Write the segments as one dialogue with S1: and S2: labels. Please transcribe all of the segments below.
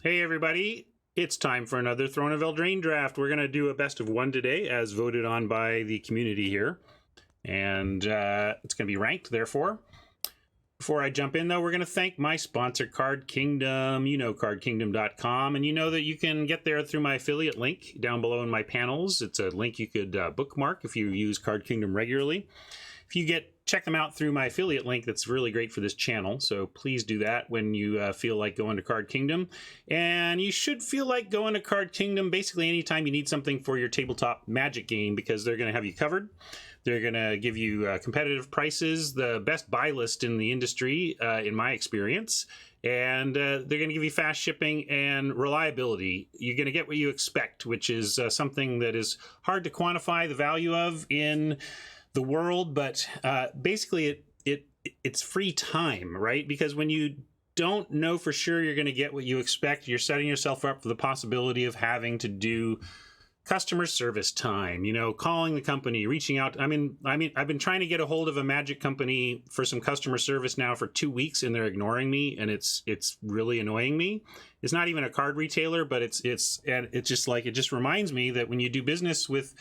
S1: Hey everybody, it's time for another Throne of Eldraine draft. We're going to do a best of one today as voted on by the community here. And it's going to be ranked, therefore. Before I jump in, though, we're going to thank my sponsor, Card Kingdom. You know cardkingdom.com, and you know that you can get there through my affiliate link down below in my panels. It's a link you could bookmark if you use Card Kingdom regularly. If you check them out through my affiliate link, that's really great for this channel, so please do that when you feel like going to Card Kingdom. And you should feel like going to Card Kingdom basically anytime you need something for your tabletop Magic game, because they're going to have you covered. They're going to give you competitive prices, the best buy list in the industry, in my experience. And they're going to give you fast shipping and reliability. You're going to get what you expect, which is something that is hard to quantify the value of in the world, but basically it's free time, right? Because when you don't know for sure you're going to get what you expect, you're setting yourself up for the possibility of having to do customer service time, calling the company, reaching out. I mean, I've been trying to get a hold of a Magic company for some customer service now for 2 weeks, and they're ignoring me, and it's really annoying me. It's not even a card retailer, but it's just like, it just reminds me that when you do business with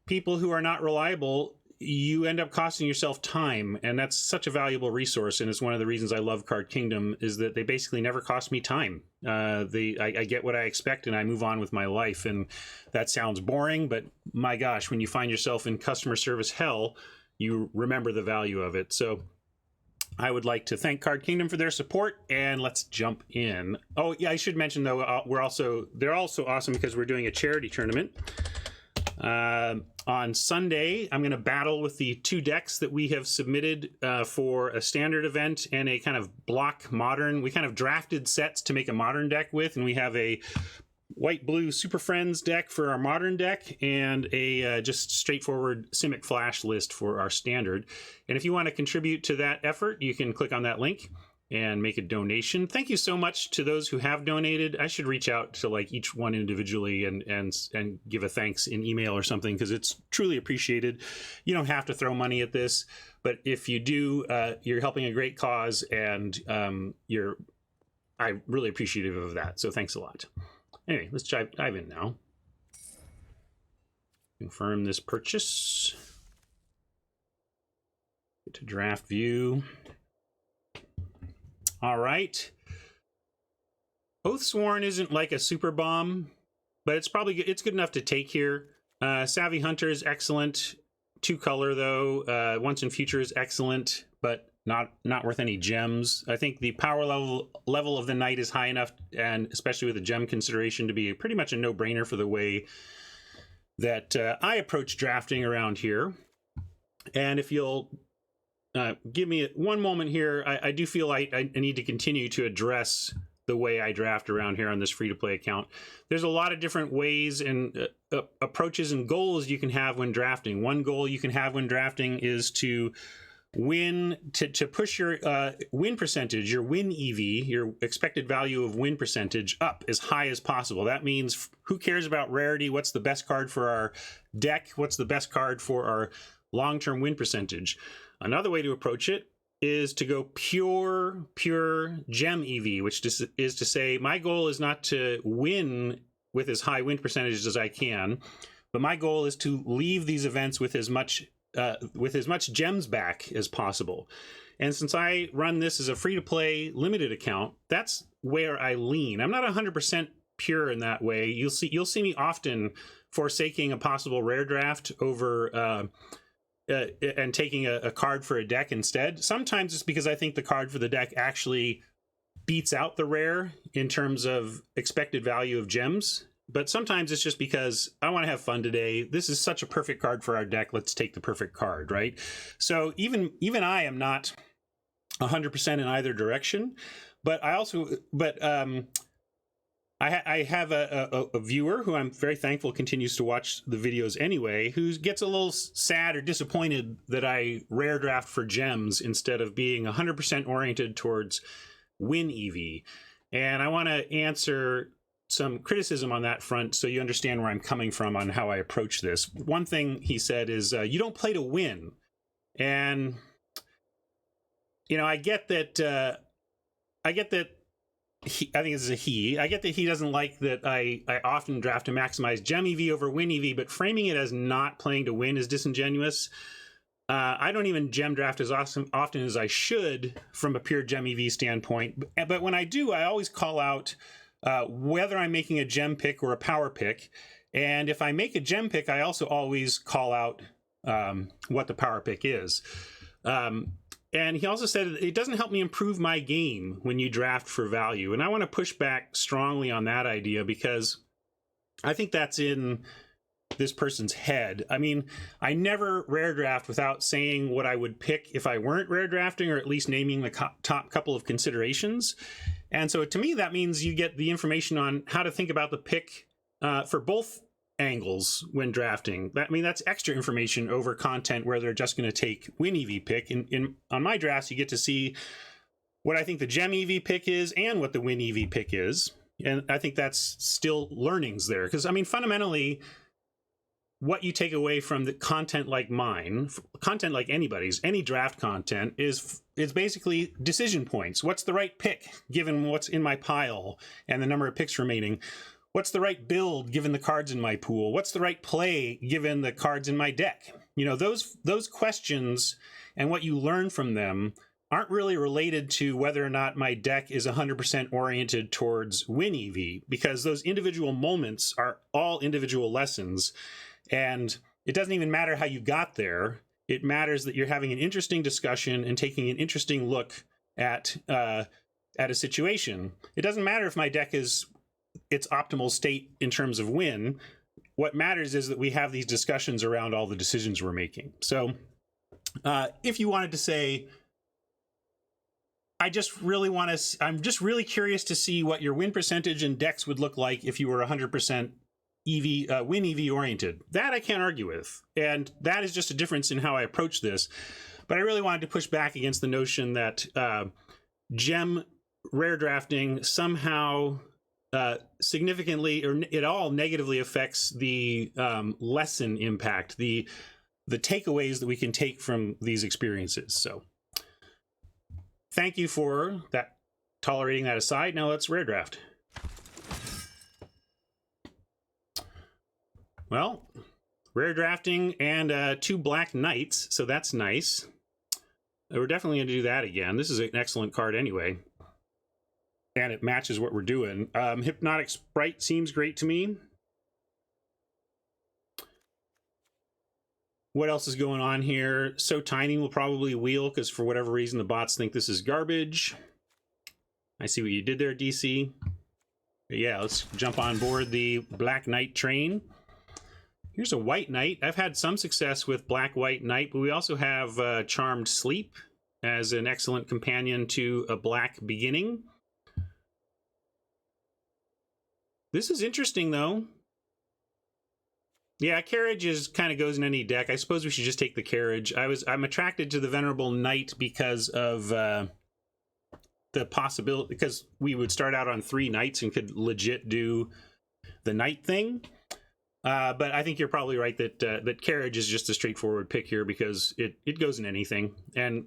S1: people who are not reliable, you end up costing yourself time, and that's such a valuable resource. And it's one of the reasons I love Card Kingdom, is that they basically never cost me time. I get what I expect and I move on with my life. And that sounds boring, but my gosh, when you find yourself in customer service hell, you remember the value of it. So I would like to thank Card Kingdom for their support, and let's jump in. Oh yeah, I should mention though, they're also awesome because we're doing a charity tournament. On Sunday, I'm going to battle with the 2 decks that we have submitted for a standard event and a kind of block modern. We kind of drafted sets to make a modern deck with, and we have a white-blue Super Friends deck for our modern deck and a just straightforward Simic Flash list for our standard. And if you want to contribute to that effort, you can click on that link and make a donation. Thank you so much to those who have donated. I should reach out to like each one individually and give a thanks in email or something, because it's truly appreciated. You don't have to throw money at this, but if you do, you're helping a great cause, and I'm really appreciative of that. So thanks a lot. Anyway, let's dive in now. Confirm this purchase. Get to draft view. All right. Oathsworn isn't like a super bomb, but it's good enough to take here. Savvy Hunter is excellent. 2 color though. Once in Future is excellent, but not worth any gems. I think the power level of the knight is high enough, and especially with the gem consideration, to be pretty much a no-brainer for the way that I approach drafting around here. And if you'll give me one moment here, I do feel like I need to continue to address the way I draft around here on this free-to-play account. There's a lot of different ways and approaches and goals you can have when drafting. One goal you can have when drafting is to win, to push your win percentage, your win EV, your expected value of win percentage, up as high as possible. That means, who cares about rarity? What's the best card for our deck? What's the best card for our long-term win percentage? Another way to approach it is to go pure gem EV, which is to say, my goal is not to win with as high win percentages as I can, but my goal is to leave these events with as much gems back as possible. And since I run this as a free-to-play limited account, that's where I lean. I'm not 100% pure in that way. You'll see me often forsaking a possible rare draft over and taking a card for a deck instead. Sometimes it's because I think the card for the deck actually beats out the rare in terms of expected value of gems. But sometimes it's just because I want to have fun today. This is such a perfect card for our deck. Let's take the perfect card, right? So even I am not 100% in either direction. But I have a viewer who I'm very thankful continues to watch the videos anyway, who gets a little sad or disappointed that I rare draft for gems instead of being 100% oriented towards win EV. And I want to answer some criticism on that front so you understand where I'm coming from on how I approach this. One thing he said is, you don't play to win. And, I get that I think it's a he. I get that he doesn't like that I often draft to maximize gem EV over win EV, but framing it as not playing to win is disingenuous. I don't even gem draft as often as I should from a pure gem EV standpoint. But when I do, I always call out whether I'm making a gem pick or a power pick. And if I make a gem pick, I also always call out what the power pick is. And he also said it doesn't help me improve my game when you draft for value. And I want to push back strongly on that idea because I think that's in this person's head. I mean, I never rare draft without saying what I would pick if I weren't rare drafting, or at least naming the top couple of considerations. And so to me, that means you get the information on how to think about the pick for both angles when drafting. I mean, that's extra information over content where they're just going to take win EV pick. On my drafts, you get to see what I think the gem EV pick is and what the win EV pick is. And I think that's still learnings there. Because, I mean, fundamentally, what you take away from the content like mine, content like anybody's, any draft content, is basically decision points. What's the right pick given what's in my pile and the number of picks remaining? What's the right build given the cards in my pool? What's the right play given the cards in my deck? You know, those questions and what you learn from them aren't really related to whether or not my deck is 100% oriented towards win EV, because those individual moments are all individual lessons. And it doesn't even matter how you got there. It matters that you're having an interesting discussion and taking an interesting look at a situation. It doesn't matter if my deck is its optimal state in terms of win. What matters is that we have these discussions around all the decisions we're making. So if you wanted to say, I'm just really curious to see what your win percentage and decks would look like if you were 100% win EV oriented. That I can't argue with. And that is just a difference in how I approach this. But I really wanted to push back against the notion that gem rare drafting somehow significantly or it all negatively affects the lesson impact, the takeaways that we can take from these experiences. So thank you for that, tolerating that aside. Now let's rare draft. Well, rare drafting and 2 black knights, so that's nice. We're definitely going to do that again. This is an excellent card anyway. And it matches what we're doing. Hypnotic Sprite seems great to me. What else is going on here? So Tiny will probably wheel because for whatever reason the bots think this is garbage. I see what you did there, DC. But yeah, let's jump on board the Black Knight train. Here's a White Knight. I've had some success with Black-White Knight, but we also have Charmed Sleep as an excellent companion to a Black Beginning. This is interesting, though. Yeah, Carriage kind of goes in any deck. I suppose we should just take the Carriage. I'm attracted to the Venerable Knight because of the possibility, because we would start out on 3 Knights and could legit do the Knight thing. But I think you're probably right that Carriage is just a straightforward pick here because it goes in anything and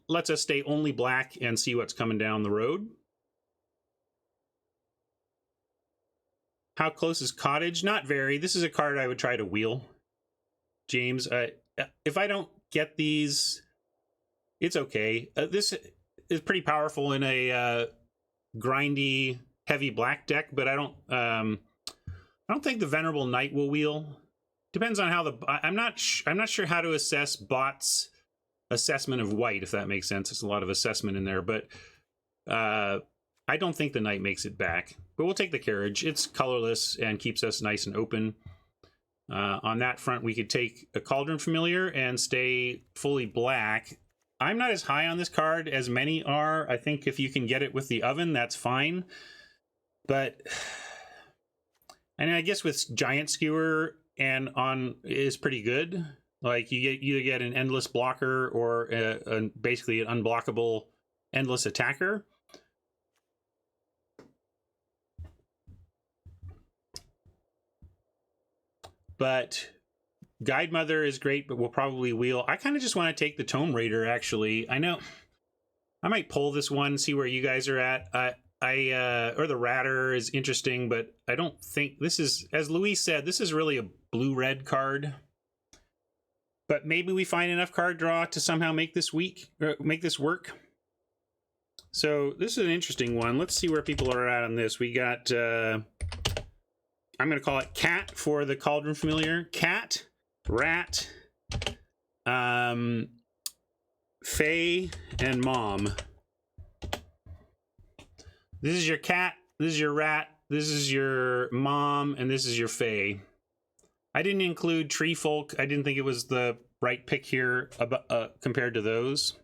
S1: lets us stay only black and see what's coming down the road. How close is Cottage? Not very. This is a card I would try to wheel, James. If I don't get these, it's okay. This is pretty powerful in a grindy, heavy black deck, but I don't think the Venerable Knight will wheel. Depends on how I'm not sure how to assess bots' assessment of white, if that makes sense. There's a lot of assessment in there, but I don't think the Knight makes it back. But we'll take the Carriage. It's colorless and keeps us nice and open. On that front, we could take a Cauldron Familiar and stay fully black. I'm not as high on this card as many are. I think if you can get it with the Oven, that's fine. But and I guess with Giant Skewer and on is pretty good. Like you either get an endless blocker or basically an unblockable endless attacker. But Guide Mother is great, but we'll probably wheel. I kind of just want to take the Tome Raider, actually. I know I might pull this one, see where you guys are at. or the Ratter is interesting, but I don't think this is, as Luis said, this is really a blue-red card. But maybe we find enough card draw to somehow make this work. So this is an interesting one. Let's see where people are at on this. We got, I'm going to call it Cat for the Cauldron Familiar. Cat, Rat, Fae, and Mom. This is your cat, this is your rat, this is your mom, and this is your fae. I didn't include Tree Folk. I didn't think it was the right pick here compared to those.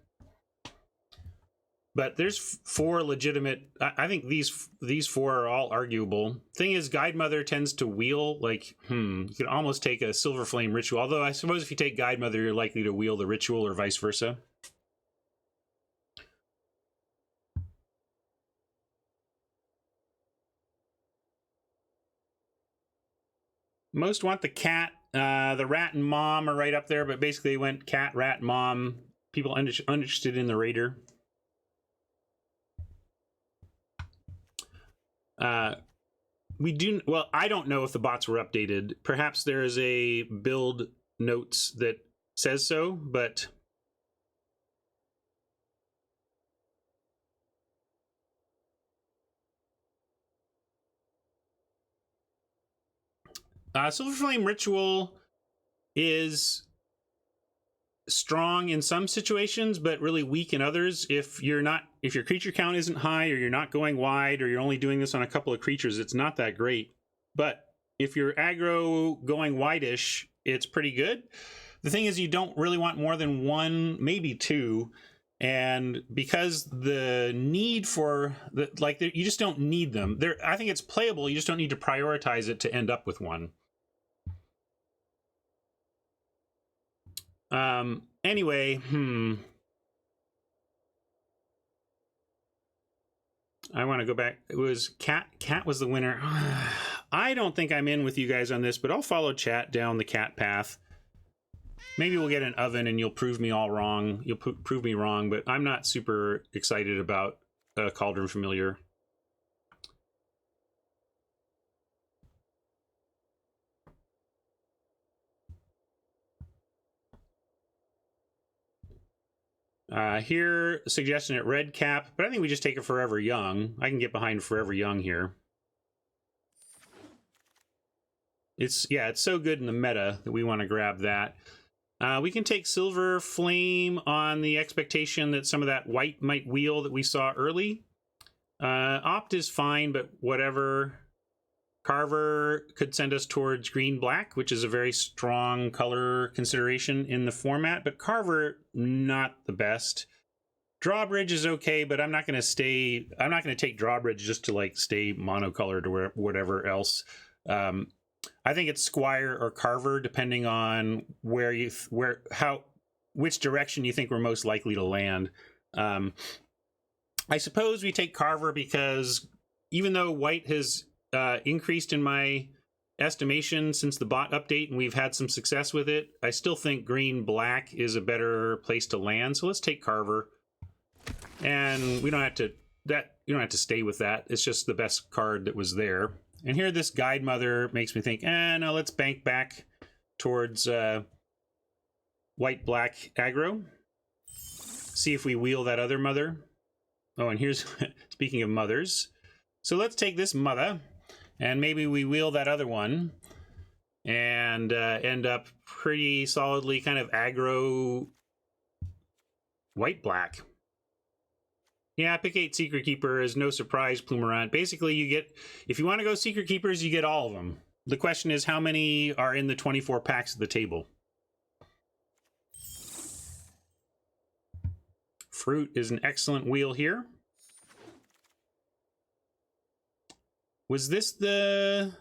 S1: But there's 4 legitimate. I think these 4 are all arguable. Thing is, Guide Mother tends to wheel like, you could almost take a Silver Flame Ritual. Although I suppose if you take Guide Mother, you're likely to wheel the Ritual or vice versa. Most want the cat. The rat and mom are right up there, but basically they went cat, rat, mom. People uninterested in the raider. Well, I don't know if the bots were updated. Perhaps there is a build notes that says so, but Silver Flame Ritual is strong in some situations, but really weak in others. If your creature count isn't high, or you're not going wide, or you're only doing this on a couple of creatures, it's not that great. But if you're aggro going wide-ish, it's pretty good. The thing is, you don't really want more than 1, maybe 2. And because the need for you just don't need them. I think it's playable. You just don't need to prioritize it to end up with one. Anyway, I want to go back. It was Cat. Cat was the winner. I don't think I'm in with you guys on this, but I'll follow chat down the cat path. Maybe we'll get an oven and you'll prove me all wrong. You'll prove me wrong, but I'm not super excited about Cauldron Familiar. Here, suggestion at red cap, but I think we just take it Forever Young. I can get behind Forever Young here. It's so good in the meta that we want to grab that. We can take Silver Flame on the expectation that some of that white might wheel that we saw early. Opt is fine, but whatever. Carver could send us towards green-black, which is a very strong color consideration in the format, but Carver, not the best. Drawbridge is okay, but I'm not going to take Drawbridge just to stay monocolored or whatever else. I think it's Squire or Carver, depending on which direction you think we're most likely to land. I suppose we take Carver because even though white has increased in my estimation since the bot update and we've had some success with it, I still think green-black is a better place to land. So let's take Carver, and you don't have to stay with that. It's just the best card that was there. And here, this Guide Mother makes me think, no, let's bank back towards white-black aggro. See if we wheel that other mother. Oh, and here's, speaking of mothers. So let's take this mother, and maybe we wheel that other one, and end up pretty solidly kind of aggro white-black. Yeah, pick 8 Secret Keeper is no surprise, Plumerant. Basically, you get, if you want to go Secret Keepers, you get all of them. The question is, how many are in the 24 packs at the table? Fruit is an excellent wheel here. Was this the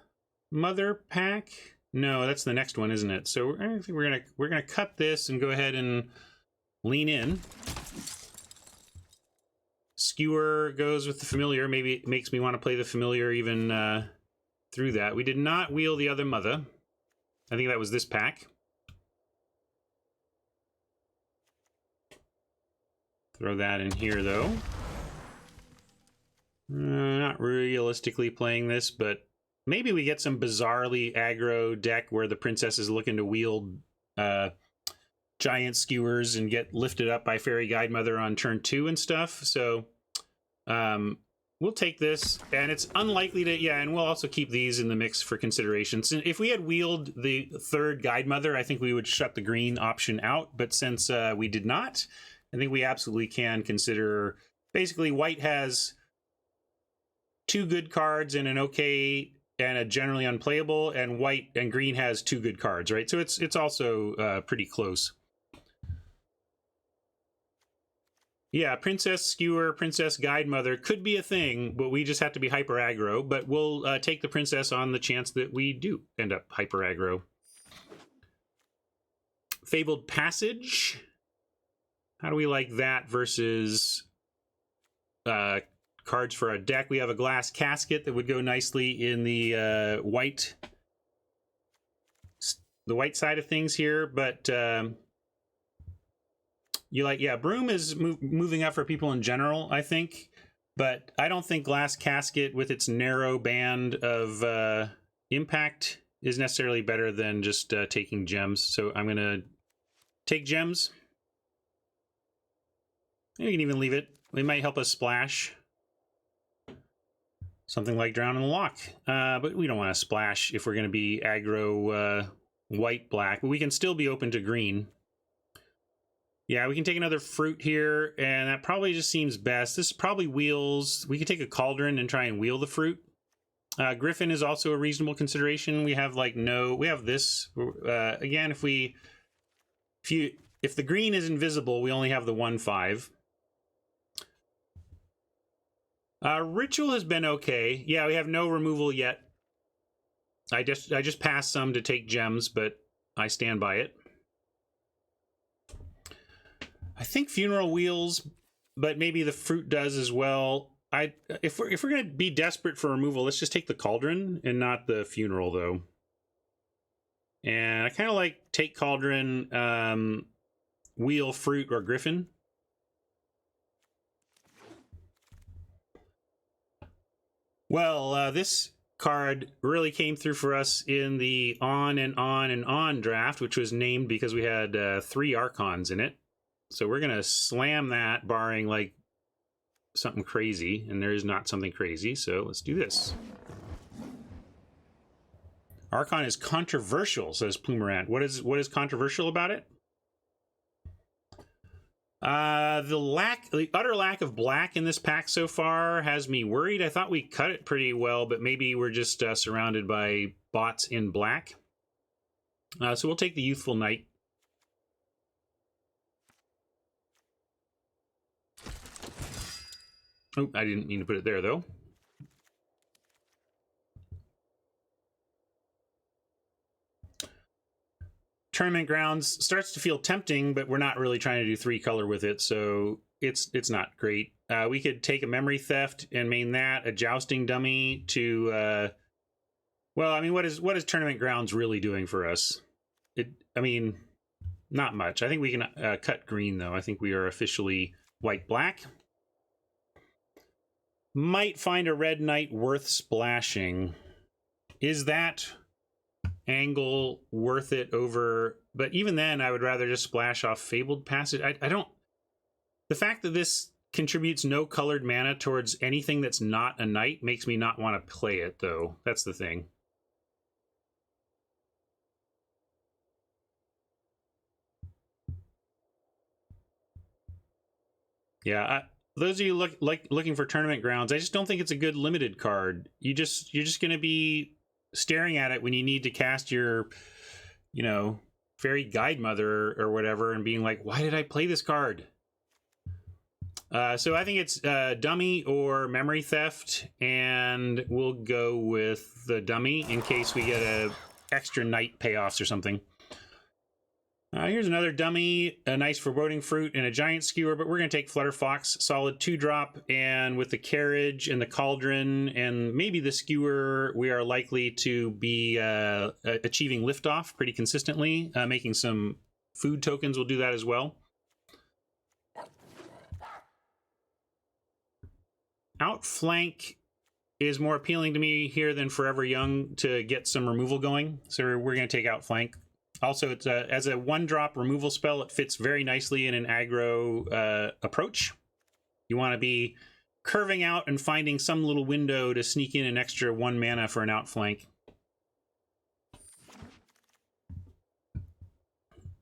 S1: mother pack? No, that's the next one, isn't it? So I think we're gonna cut this and go ahead and lean in. Skewer goes with the familiar. Maybe it makes me want to play the familiar even through that. We did not wheel the other mother. I think that was this pack. Throw that in here, though. Not realistically playing this, but maybe we get some bizarrely aggro deck where the princess is looking to wield giant skewers and get lifted up by Fairy Guidemother on turn 2 and stuff. So we'll take this, and it's unlikely to, yeah, and we'll also keep these in the mix for consideration. So if we had wheeled the third Guidemother, I think we would shut the green option out, but since we did not, I think we absolutely can consider, basically white has 2 good cards and an okay and a generally unplayable, and white and green has 2 good cards, right? So it's also pretty close. Yeah, Princess Skewer, Princess Guidemother could be a thing, but we just have to be hyper aggro. But we'll take the Princess on the chance that we do end up hyper aggro. Fabled Passage. How do we like that versus cards for our deck? We have a Glass Casket that would go nicely in the white side of things here, but you like, yeah, Broom is moving up for people in general, I think, but I don't think Glass Casket with its narrow band of impact is necessarily better than just taking gems. So I'm gonna take gems. You can even leave it. They might help us splash. Something like Drown in the Lock. But we don't want to splash if we're going to be aggro white-black. But we can still be open to green. Yeah, we can take another fruit here, and that probably just seems best. This probably wheels. We could take a Cauldron and try and wheel the fruit. Griffin is also a reasonable consideration. We have like no... We have this. Again, if the green is invisible, we only have the 1/5. Ritual has been okay. Yeah, we have no removal yet. I just passed some to take gems, but I stand by it. I think Funeral Wheels, but maybe the fruit does as well. If we're gonna be desperate for removal, let's just take the Cauldron and not the Funeral though. And I kind of like take Cauldron, wheel fruit or Griffin. Well, this card really came through for us in the On and On and On draft, which was named because we had 3 Archons in it. So we're going to slam that, barring like something crazy, and there is not something crazy, so let's do this. Archon is controversial, says Plumerant. What is controversial about it? The utter lack of black in this pack so far has me worried. I thought we cut it pretty well, but maybe we're just surrounded by bots in black. So we'll take the Youthful Knight. Oh, I didn't mean to put it there, though. Tournament Grounds starts to feel tempting, but we're not really trying to do 3 color with it, so it's not great. We could take a Memory Theft and main that, a Jousting Dummy to... well, I mean, what is Tournament Grounds really doing for us? I mean, not much. I think we can cut green, though. I think we are officially white-black. Might find a Red Knight worth splashing. Is that angle worth it over? But even then, I would rather just splash off Fabled Passage. I don't... The fact that this contributes no colored mana towards anything that's not a knight makes me not want to play it, though. That's the thing. Yeah, those of you looking for Tournament Grounds, I just don't think it's a good limited card. You're just going to be staring at it when you need to cast your, you know, Fairy Guidemother or whatever, and being like, why did I play this card? So I think it's Dummy or Memory Theft, and we'll go with the Dummy in case we get a extra Knight payoffs or something. Here's another Dummy, a nice Foreboding Fruit, and a Giant Skewer, but we're going to take Flutterfox, solid 2-drop, and with the Carriage and the Cauldron and maybe the Skewer, we are likely to be achieving liftoff pretty consistently. Making some food tokens will do that as well. Outflank is more appealing to me here than Forever Young to get some removal going. So we're going to take Outflank. Also, it's as a 1-drop removal spell, it fits very nicely in an aggro approach. You want to be curving out and finding some little window to sneak in an extra 1 mana for an Outflank.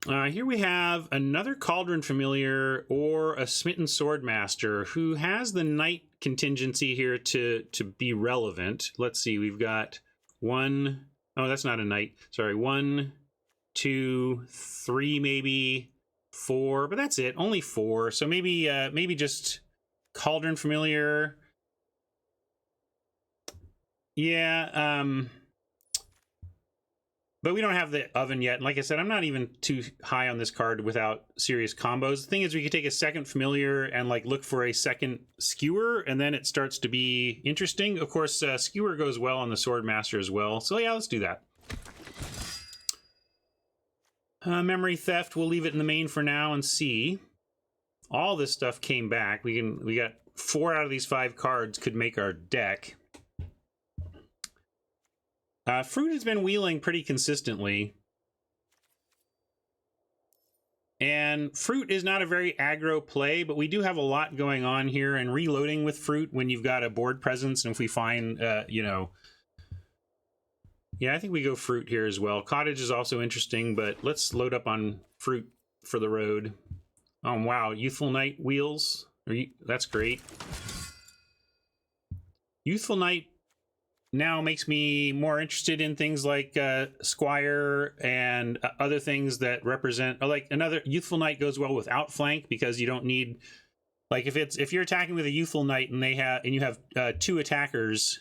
S1: Here we have another Cauldron Familiar or a Smitten Swordmaster who has the Knight contingency here to be relevant. Let's see, we've got 1... Oh, that's not a Knight. Sorry, 1, 2, 3, maybe 4, but that's it. Only 4. So maybe just Cauldron Familiar. Yeah, but we don't have the oven yet. And like I said, I'm not even too high on this card without serious combos. The thing is, we could take a second familiar and like look for a second skewer, and then it starts to be interesting. Of course, skewer goes well on the Swordmaster as well. So yeah, let's do that. Memory Theft, we'll leave it in the main for now and see. All this stuff came back. We got 4 out of these 5 cards could make our deck. Fruit has been wheeling pretty consistently. And Fruit is not a very aggro play, but we do have a lot going on here, and reloading with Fruit when you've got a board presence, and if we find, you know... Yeah, I think we go Fruit here as well. Cottage is also interesting, but let's load up on Fruit for the road. Oh, wow. Youthful Knight wheels. That's great. Youthful Knight now makes me more interested in things like Squire and other things that represent, like another Youthful Knight goes well with Outflank because you don't need, like if you're attacking with a Youthful Knight and you have 2 attackers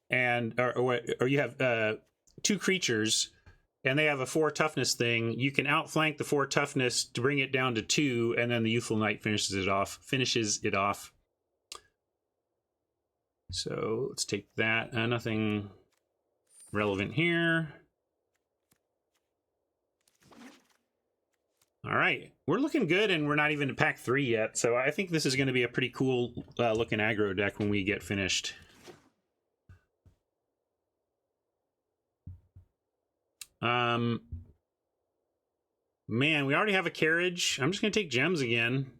S1: and or you have 2 creatures and they have a 4 toughness thing, you can outflank the 4 toughness to bring it down to 2, and then the Youthful Knight finishes it off. So let's take that. Nothing relevant here. All right, we're looking good, and we're not even to pack 3 yet. So I think this is going to be a pretty cool looking aggro deck when we get finished. Man, we already have a carriage. I'm just going to take gems again.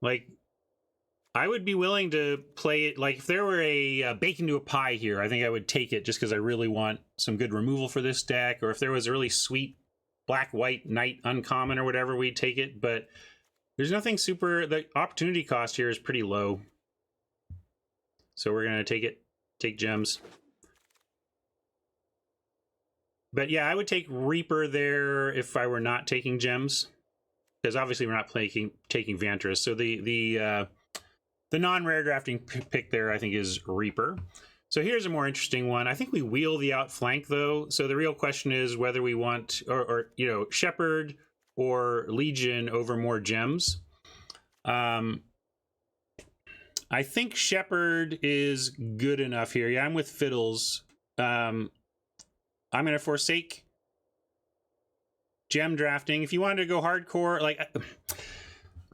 S1: Like, I would be willing to play it, like, if there were a bacon to a pie here, I think I would take it just because I really want some good removal for this deck, or if there was a really sweet black-white knight uncommon or whatever, we'd take it, but there's nothing super, the opportunity cost here is pretty low. So we're going to take gems. But yeah, I would take Reaper there if I were not taking gems, because obviously we're not taking Vantress, so the non-rare drafting pick there, I think, is Reaper. So here's a more interesting one. I think we wheel the Outflank, though. So the real question is whether we want, or you know, Shepherd or Legion over more gems. I think Shepherd is good enough here. Yeah, I'm with Fiddles. I'm going to forsake gem drafting. If you wanted to go hardcore, like...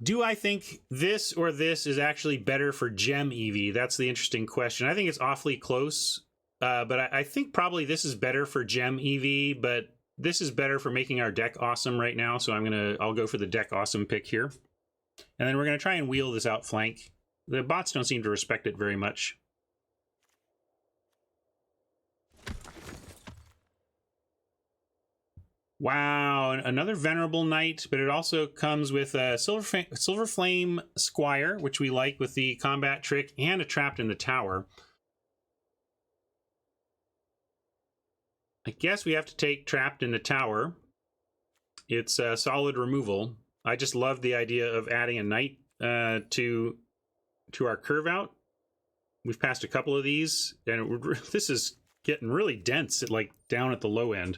S1: Do I think this or this is actually better for gem EV? That's the interesting question. I think it's awfully close, but I think probably this is better for gem EV, but this is better for making our deck awesome right now, so I'll go for the deck awesome pick here. And then we're going to try and wheel this Outflank. The bots don't seem to respect it very much. Wow, another Venerable Knight, but it also comes with a Silver Flame Squire, which we like with the combat trick, and a Trapped in the Tower. I guess we have to take Trapped in the Tower. It's a solid removal. I just love the idea of adding a Knight to our curve out. We've passed a couple of these, and this is getting really dense, like down at the low end.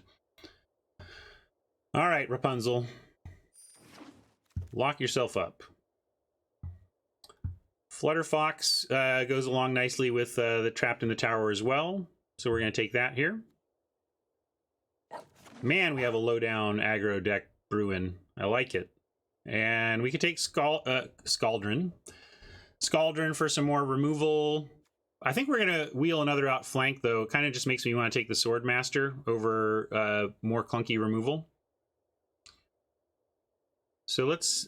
S1: All right, Rapunzel. Lock yourself up. Flutterfox goes along nicely with the Trapped in the Tower as well. So we're going to take that here. Man, we have a low-down aggro deck brewing. I like it. And we could take Scaldron. Scaldron for some more removal. I think we're going to wheel another outflank, though. It kind of just makes me want to take the Swordmaster over more clunky removal. So let's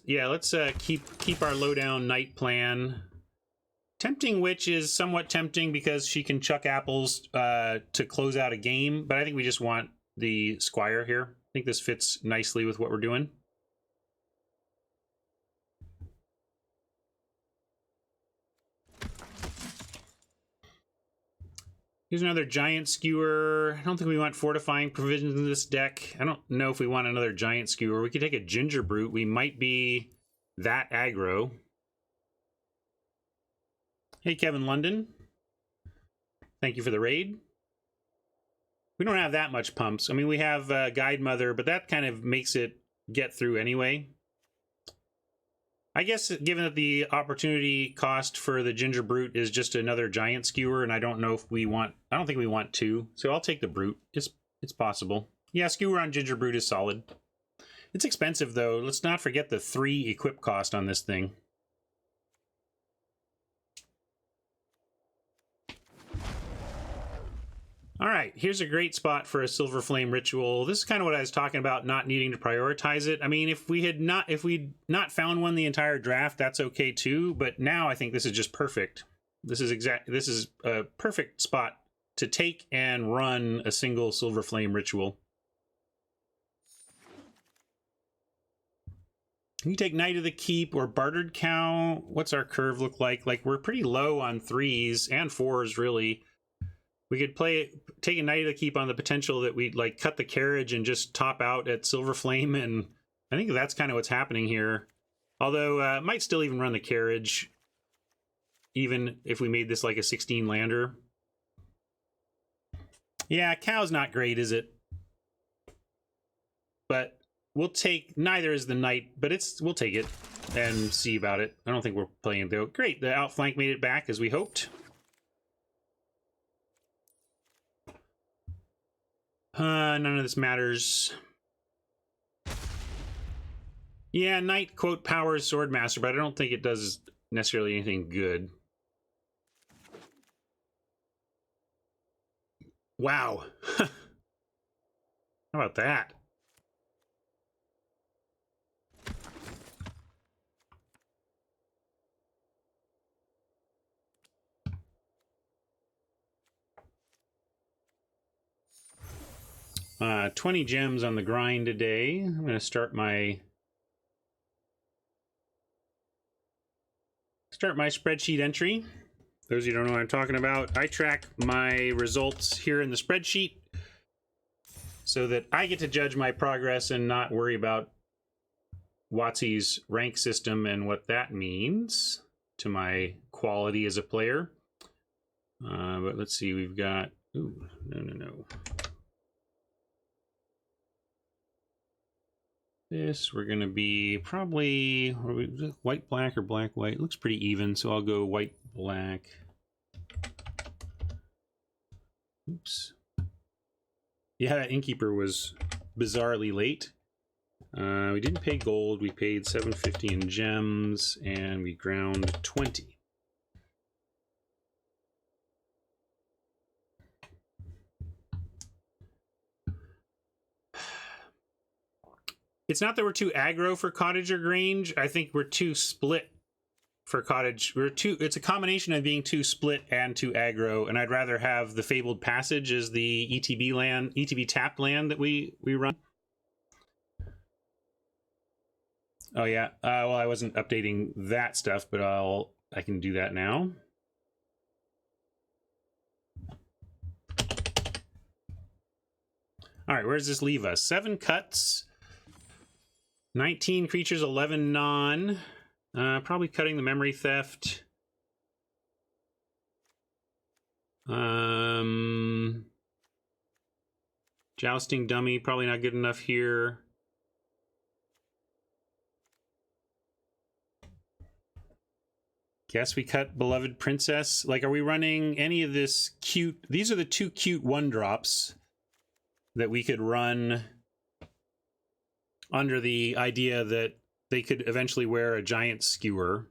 S1: keep our lowdown Knight plan. Tempting Witch is somewhat tempting because she can chuck apples to close out a game, but I think we just want the Squire here. I think this fits nicely with what we're doing. Here's another Giant Skewer. I don't think we want Fortifying Provisions in this deck. I don't know if we want another Giant Skewer. We could take a Ginger Brute. We might be that aggro. Hey, Kevin London. Thank you for the raid. We don't have that much pumps. I mean, we have Guide Mother, but that kind of makes it get through anyway. I guess given that the opportunity cost for the Ginger Brute is just another Giant Skewer, and I don't know if we want... I don't think we want two, so I'll take the Brute. It's possible. Yeah, Skewer on Ginger Brute is solid. It's expensive, though. Let's not forget the 3 equip cost on this thing. All right, here's a great spot for a Silver Flame Ritual. This is kind of what I was talking about, not needing to prioritize it. I mean, if we'd not found one the entire draft, that's okay too. But now I think this is just perfect. This is a perfect spot to take and run a single Silver Flame Ritual. You take Knight of the Keep or Bartered Cow. What's our curve look like? Like, we're pretty low on 3s and 4s, really. We could take a Knight of the Keep on the potential that we'd like cut the carriage and just top out at Silver Flame, and I think that's kind of what's happening here. Although might still even run the carriage, even if we made this like a 16 lander. Yeah, Cow's not great, is it? But we'll take, neither is the Knight, but we'll take it and see about it. I don't think we're playing it though. Great, the outflank made it back as we hoped. None of this matters. Yeah, Knight, quote, powers Swordmaster, but I don't think it does necessarily anything good. Wow. How about that? Uh, 20 gems on the grind today. I'm going to start my spreadsheet entry. Those of you who don't know what I'm talking about, I track my results here in the spreadsheet so that I get to judge my progress and not worry about WotC's rank system and what that means to my quality as a player. But let's see, we've got... Ooh, no. This, we're going to be probably white, black, or black, white. It looks pretty even, so I'll go white, black. Oops. Yeah, that Innkeeper was bizarrely late. We didn't pay gold. We paid $750 in gems, and we ground 20. It's not that we're too aggro for Cottage or Grange. I think we're too split for Cottage. It's a combination of being too split and too aggro, and I'd rather have the Fabled Passage as the ETB tapped land that we run. Oh yeah. Well, I wasn't updating that stuff, but I can do that now. All right, where does this leave us? 7 cuts. 19 creatures, 11 non. Probably cutting the Memory Theft. Jousting Dummy, probably not good enough here. Guess we cut Beloved Princess. Like, are we running any of this cute... These are the 2 cute 1-drops that we could run under the idea that they could eventually wear a Giant Skewer.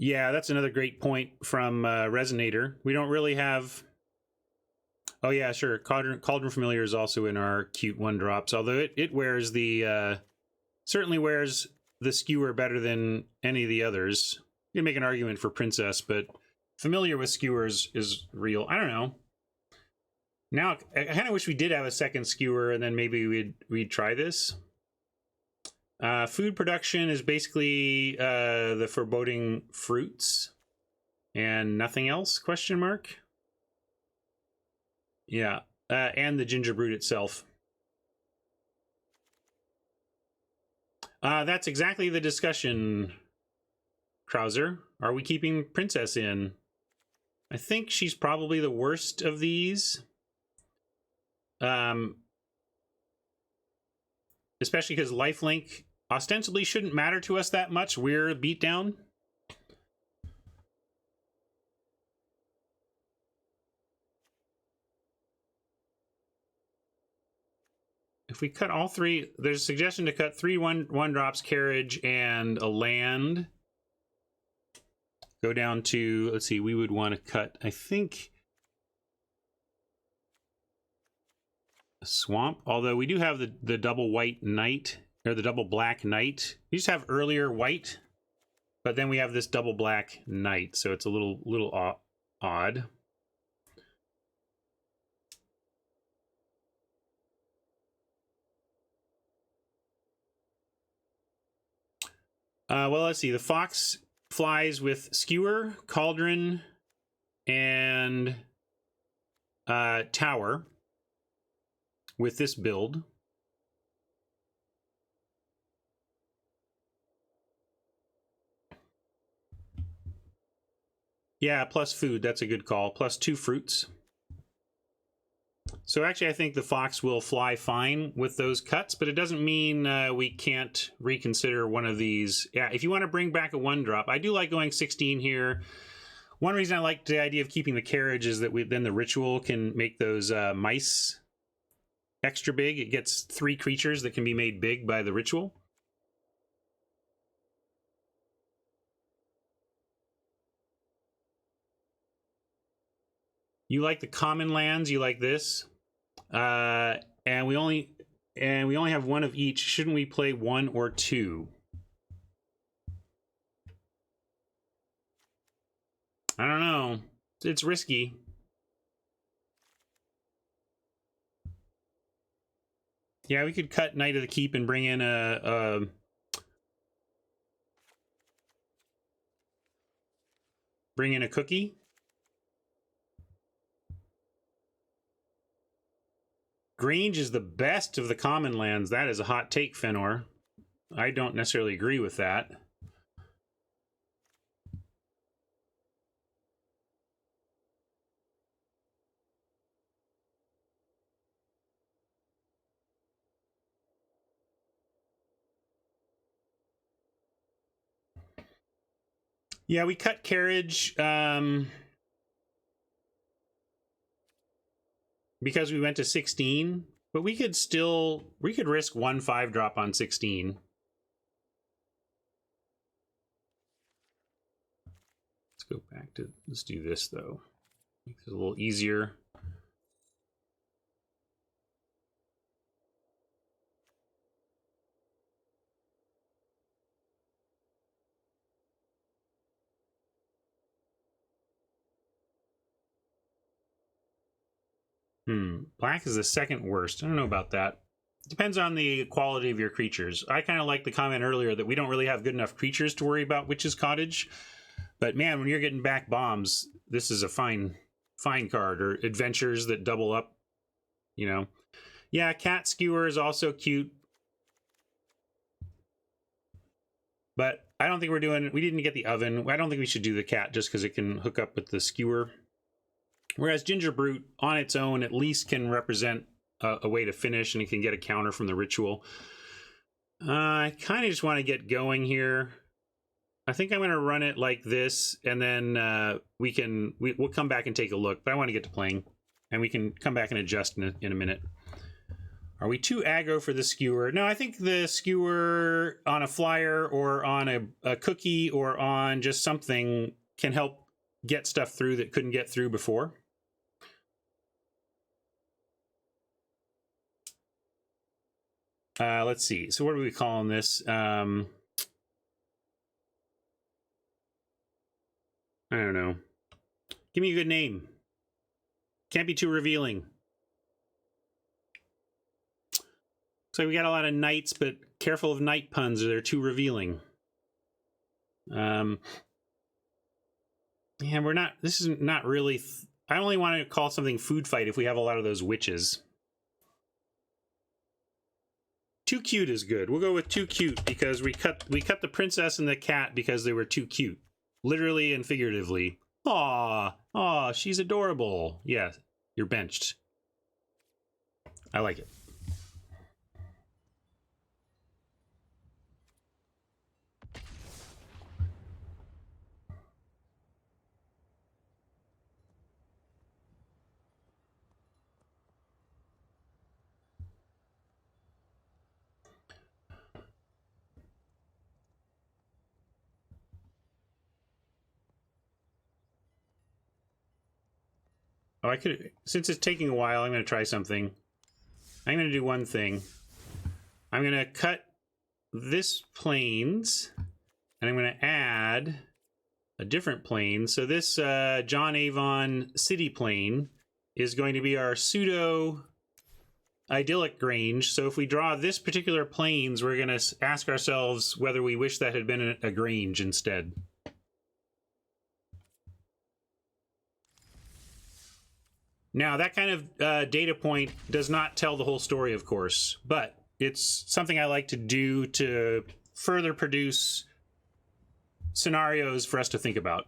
S1: Yeah, that's another great point from Resonator. We don't really have... Oh yeah, sure. Cauldron Familiar is also in our cute 1-drops, although it wears the... certainly wears the skewer better than any of the others. You can make an argument for Princess, but Familiar with skewers is real. I don't know. Now, I kind of wish we did have a second skewer, and then maybe we'd try this. Food production is basically the foreboding fruits and nothing else, question mark? Yeah, and the ginger brute itself. That's exactly the discussion, Krauser. Are we keeping Princess in? I think she's probably the worst of these. Especially because lifelink ostensibly shouldn't matter to us that much. We're beat down. If we cut all three, there's a suggestion to cut 3 1-drops, carriage, and a land. Go down to, let's see, we would want to cut, I think, a swamp. Although we do have the double white knight, or the double black knight. We just have earlier white, but then we have this double black knight, so it's a little odd. Well, let's see. The fox flies with skewer, cauldron, and tower with this build. Yeah, plus food. That's a good call. Plus 2 fruits. So actually, I think the fox will fly fine with those cuts, but it doesn't mean we can't reconsider one of these. Yeah, if you want to bring back a 1-drop, I do like going 16 here. One reason I like the idea of keeping the carriage is that then the ritual can make those mice extra big. It gets 3 creatures that can be made big by the ritual. You like the common lands, you like this. And we only have 1 of each. Shouldn't we play 1 or 2? I don't know. It's risky. Yeah, we could cut Knight of the Keep and bring in a cookie. Grange is the best of the common lands. That is a hot take, Fenor. I don't necessarily agree with that. Yeah, we cut carriage because we went to 16, but we could risk 1 5-drop on 16. Let's go back to, let's do this though. Makes it a little easier. Black is the second worst. I don't know about that. Depends on the quality of your creatures. I kind of like the comment earlier that we don't really have good enough creatures to worry about Witch's Cottage. But man, when you're getting back bombs, this is a fine card. Or adventures that double up, you know. Yeah, Cat Skewer is also cute. But I don't think we didn't get the oven. I don't think we should do the cat just because it can hook up with the skewer. Whereas Ginger Brute on its own at least can represent a way to finish, and it can get a counter from the ritual. I kind of just want to get going here. I think I'm going to run it like this, and then we'll come back and take a look. But I want to get to playing, and we can come back and adjust in a minute. Are we too aggro for the skewer? No, I think the skewer on a flyer or on a cookie or on just something can help get stuff through that couldn't get through before. Let's see. So what are we calling this? I don't know. Give me a good name. Can't be too revealing. So we got a lot of knights, but careful of knight puns or they're too revealing. Yeah, we're not, this is not really, I only want to call something food fight if we have a lot of those witches. Too cute is good. We'll go with too cute because we cut the princess and the cat because they were too cute. Literally and figuratively. Aw, aw, she's adorable. Yeah, you're benched. I like it. Oh, I could, since it's taking a while, I'm going to try something. I'm going to do one thing. I'm going to cut this plains, and I'm going to add a different plane. So this John Avon city plane is going to be our pseudo idyllic Grange. So if we draw this particular plains, we're going to ask ourselves whether we wish that had been a Grange instead. Now, that kind of data point does not tell the whole story, of course, but it's something I like to do to further produce scenarios for us to think about.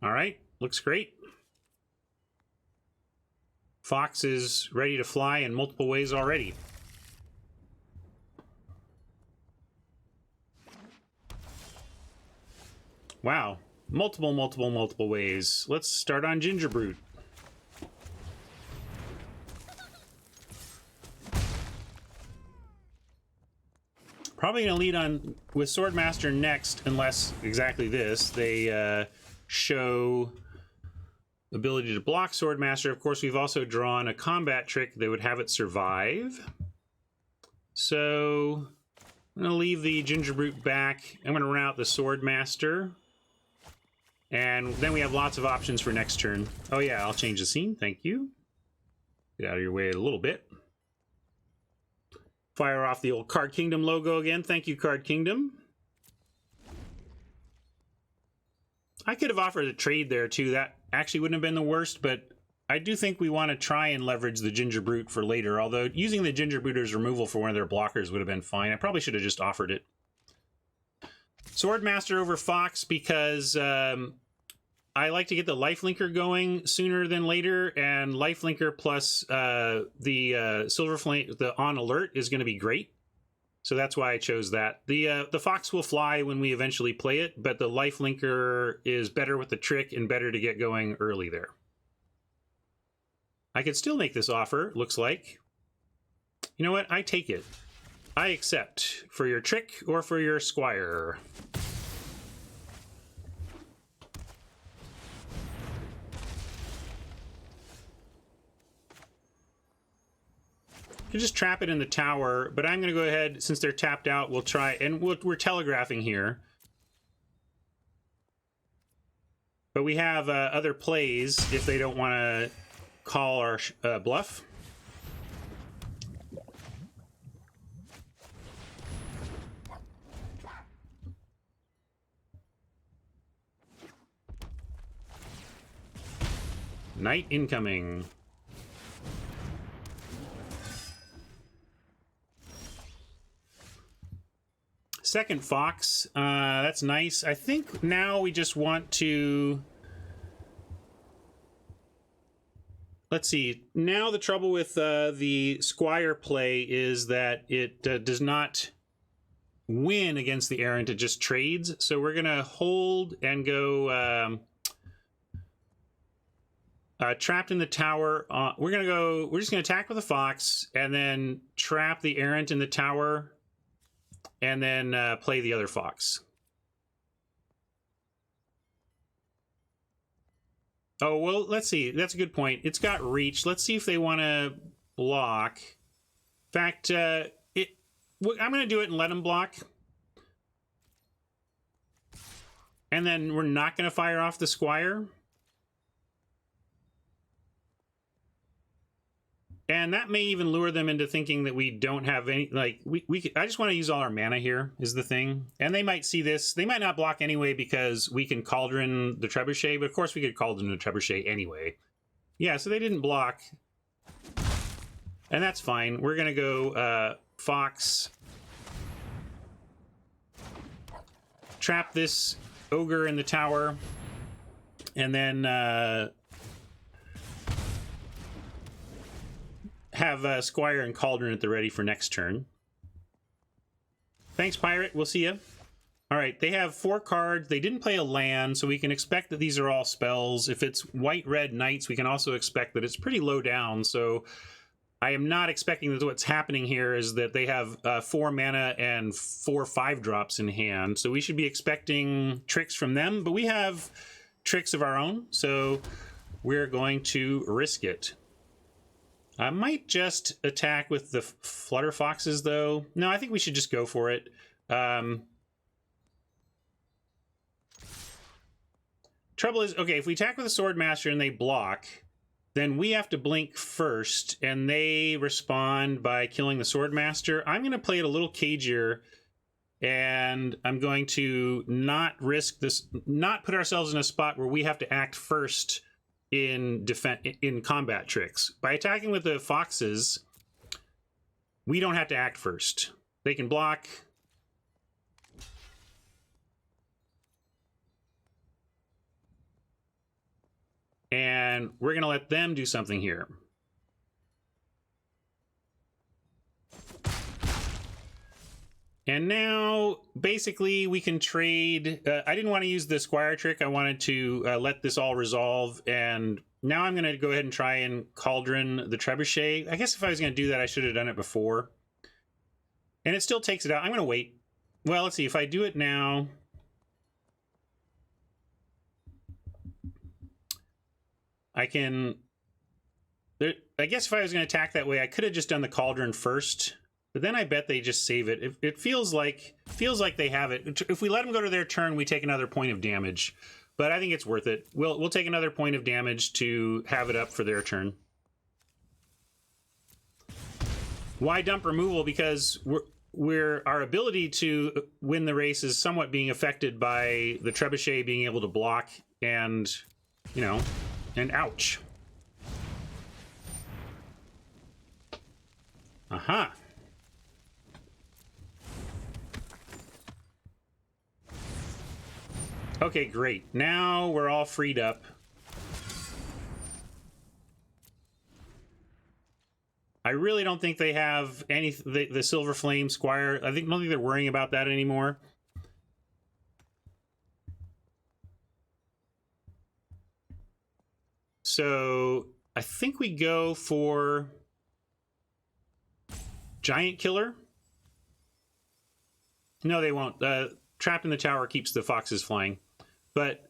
S1: All right, looks great. Fox is ready to fly in multiple ways already. Wow, multiple ways. Let's start on Gingerbrute. Probably going to lead on with Swordmaster next, unless exactly this. They show ability to block Swordmaster. Of course, we've also drawn a combat trick that would have it survive. So I'm going to leave the Gingerbrute back. I'm going to run out the Swordmaster. And then we have lots of options for next turn. Oh yeah, I'll change the scene. Thank you. Get out of your way a little bit. Fire off the old Card Kingdom logo again. Thank you, Card Kingdom. I could have offered a trade there, too. That actually wouldn't have been the worst, but I do think we want to try and leverage the Gingerbrute for later, although using the Gingerbrute's removal for one of their blockers would have been fine. I probably should have just offered it. Swordmaster over Fox because I like to get the Lifelinker going sooner than later, and Lifelinker plus the Silver Flame, the On Alert, is going to be great. So that's why I chose that. The Fox will fly when we eventually play it, but the Lifelinker is better with the trick and better to get going early there. I could still make this offer, looks like. You know what? I take it. I accept for your trick or for your squire. You just trap it in the tower, but I'm going to go ahead, since they're tapped out, we'll try, and we're telegraphing here. But we have other plays if they don't want to call our bluff. Knight incoming. Second Fox. That's nice. I think now we just want to... Let's see. Now the trouble with the Squire play is that it does not win against the errant. It just trades. So we're going to hold and go trapped in the tower. We're just going to attack with a Fox and then trap the errant in the tower and then play the other Fox. Oh, well, let's see. That's a good point. It's got reach. Let's see if they want to block. In fact, I'm going to do it and let them block. And then we're not going to fire off the Squire. And that may even lure them into thinking that we don't have any, like, I just want to use all our mana here, is the thing. And they might see this. They might not block anyway because we can Cauldron the Trebuchet, but of course we could Cauldron the Trebuchet anyway. Yeah, so they didn't block. And that's fine. We're going to go Fox. Trap this Ogre in the tower. And then... have Squire and Cauldron at the ready for next turn. Thanks, Pirate. We'll see you. All right, they have 4 cards. They didn't play a land, so we can expect that these are all spells. If it's white-red knights, we can also expect that it's pretty low down. So I am not expecting that what's happening here is that they have 4 mana and 4 5-drops in hand. So we should be expecting tricks from them, but we have tricks of our own, so we're going to risk it. I might just attack with the Flutter Foxes, though. No, I think we should just go for it. Trouble is, okay, if we attack with a Swordmaster and they block, then we have to blink first, and they respond by killing the Swordmaster. I'm going to play it a little cagier, and I'm going to not risk this, not put ourselves in a spot where we have to act first in combat tricks. By attacking with the Foxes, we don't have to act first. They can block. And we're going to let them do something here. And now, basically, we can trade. I didn't want to use the Squire trick. I wanted to let this all resolve. And now I'm going to go ahead and try and Cauldron the Trebuchet. I guess if I was going to do that, I should have done it before. And it still takes it out. I'm going to wait. Well, let's see. If I do it now... I can... I guess if I was going to attack that way, I could have just done the Cauldron first. But then I bet they just save it. It feels like they have it. If we let them go to their turn, we take another point of damage. But I think it's worth it. We'll take another point of damage to have it up for their turn. Why dump removal? Because our ability to win the race is somewhat being affected by the Trebuchet being able to block and, you know, and ouch. Aha. Okay, great. Now we're all freed up. I really don't think they have any the Silver Flame Squire. I don't think they're worrying about that anymore. So I think we go for Giant Killer. No, they won't. Trapped in the Tower keeps the Foxes flying. But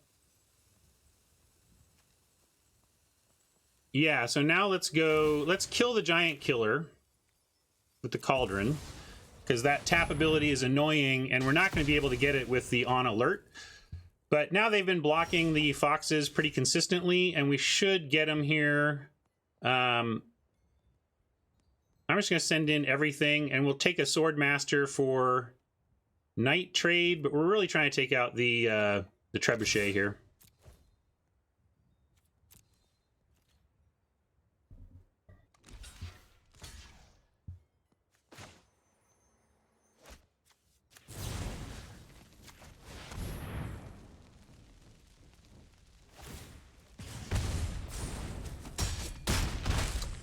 S1: yeah, so now let's kill the Giant Killer with the Cauldron, because that tap ability is annoying and we're not going to be able to get it with the On Alert. But now they've been blocking the Foxes pretty consistently, and we should get them here. I'm just going to send in everything, and we'll take a Swordmaster for Knight trade, but we're really trying to take out the Trebuchet here.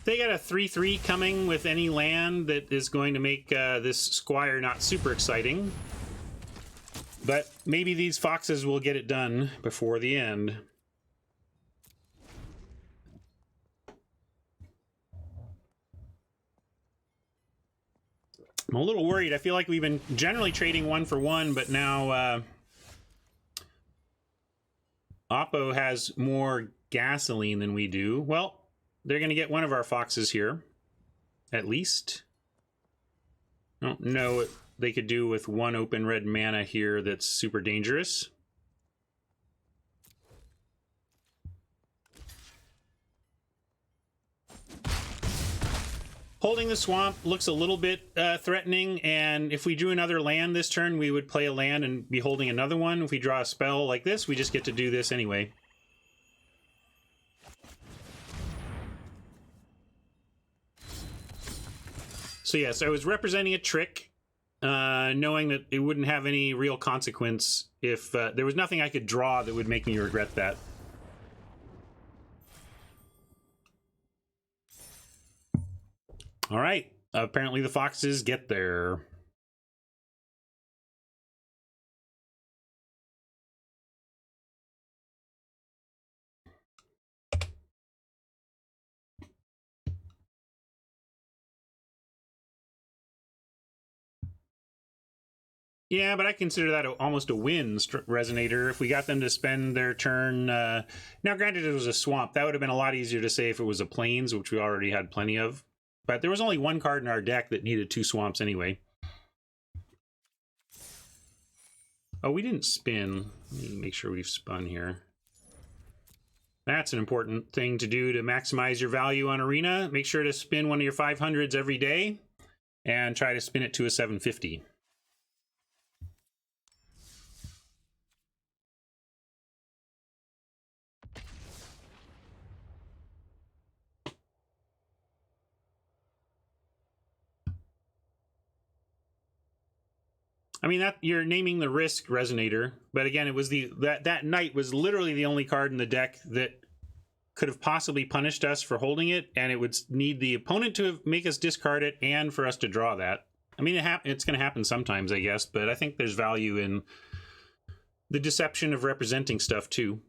S1: They got a 3/3 coming with any land that is going to make this Squire not super exciting. But maybe these foxes will get it done before the end. I'm a little worried. I feel like we've been generally trading 1 for 1, but now Oppo has more gasoline than we do. Well, they're going to get one of our foxes here, at least. I don't know what they could do with 1 open red mana here that's super dangerous. Holding the swamp looks a little bit threatening, and if we drew another land this turn, we would play a land and be holding another one. If we draw a spell like this, we just get to do this anyway. So yes, I was representing a trick, knowing that it wouldn't have any real consequence if there was nothing I could draw that would make me regret that. All right, apparently the foxes get there. Yeah, but I consider that almost a win, Resonator. If we got them to spend their turn... now, granted, it was a swamp. That would have been a lot easier to say if it was a plains, which we already had plenty of. But there was only 1 card in our deck that needed 2 swamps anyway. Oh, we didn't spin. Let me make sure we've spun here. That's an important thing to do to maximize your value on Arena. Make sure to spin one of your 500s every day and try to spin it to a 750. I mean, that you're naming the risk, Resonator, but again, it was that knight was literally the only card in the deck that could have possibly punished us for holding it, and it would need the opponent to make us discard it and for us to draw that. I mean, it's going to happen sometimes, I guess, but I think there's value in the deception of representing stuff too.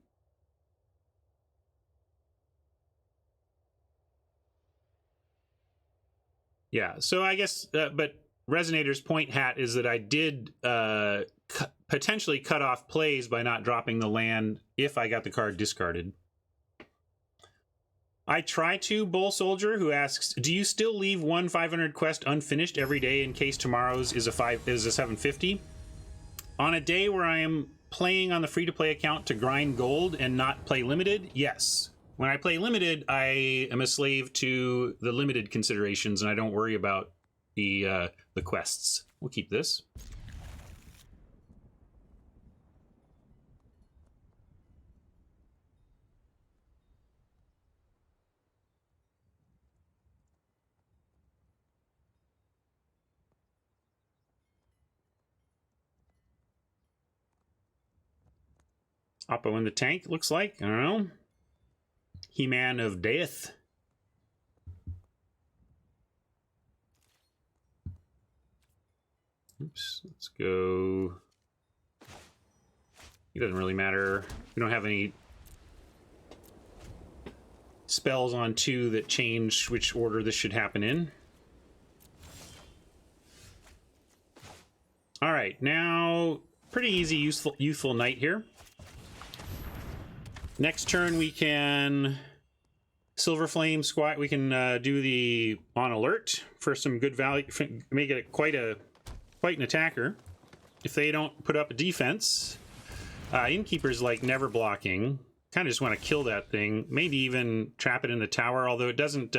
S1: Yeah, so I guess, but Resonator's point hat is that I did potentially cut off plays by not dropping the land if I got the card discarded. I try to, Bull Soldier, who asks, do you still leave 1 500 quest unfinished every day in case tomorrow's is a 750? On a day where I am playing on the free-to-play account to grind gold and not play limited, yes. When I play limited, I am a slave to the limited considerations, and I don't worry about the quests. We'll keep this. Oppo in the tank, looks like. I don't know. He-Man of Death. Oops, let's go. It doesn't really matter. We don't have any spells on 2 that change which order this should happen in. All right, now pretty easy, youthful knight here. Next turn we can Silver Flame Squat. We can do the on alert for some good value. Make it quite an attacker. If they don't put up a defense, Innkeeper's like never blocking. Kind of just want to kill that thing. Maybe even trap it in the tower. Although it doesn't.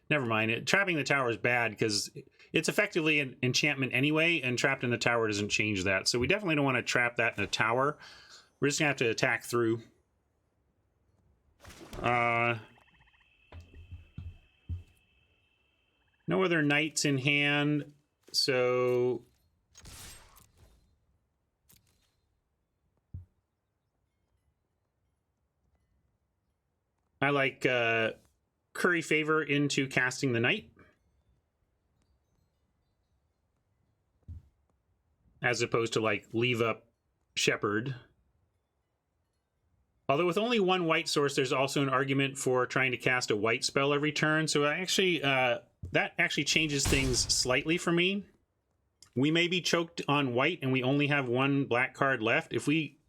S1: Never mind. Trapping the tower is bad because it's effectively an enchantment anyway, and trapped in the tower doesn't change that. So we definitely don't want to trap that in a tower. We're just gonna have to attack through. No other knights in hand, so I like curry favor into casting the knight, as opposed to like leave up shepherd. Although with only one white source, there's also an argument for trying to cast a white spell every turn. So I actually, that actually changes things slightly for me. We may be choked on white and we only have one black card left. If we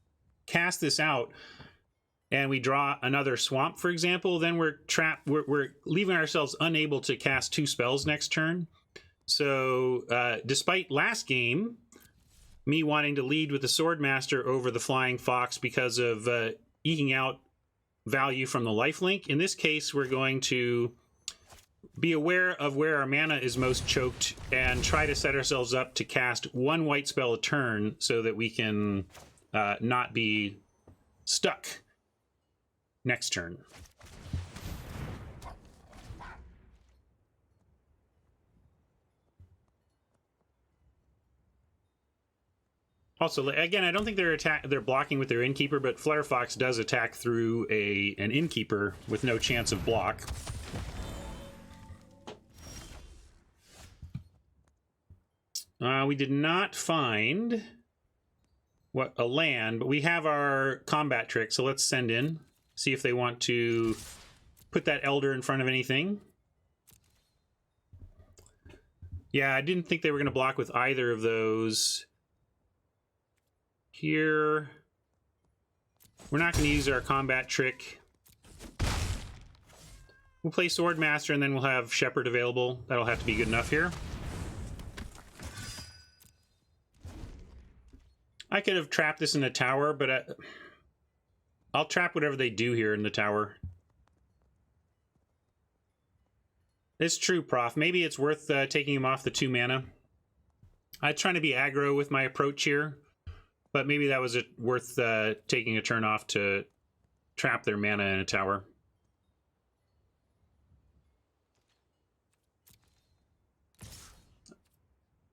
S1: cast this out and we draw another swamp, for example, then we're trapped. We're leaving ourselves unable to cast 2 spells next turn. So despite last game, me wanting to lead with the Swordmaster over the Flying Fox because of eking out value from the lifelink, in this case, we're going to be aware of where our mana is most choked and try to set ourselves up to cast 1 white spell a turn so that we can not be stuck next turn. Also, again, I don't think they're blocking with their Innkeeper, but Flare Fox does attack through an Innkeeper with no chance of block. We did not find a land, but we have our combat trick, so let's send in, see if they want to put that Elder in front of anything. Yeah, I didn't think they were going to block with either of those. Here, we're not going to use our combat trick. We'll play Swordmaster and then we'll have Shepherd available. That'll have to be good enough here. I could have trapped this in the tower, but I'll trap whatever they do here in the tower. It's true, Prof. Maybe it's worth taking him off the 2 mana. I'm trying to be aggro with my approach here. But maybe that was worth taking a turn off to trap their mana in a tower.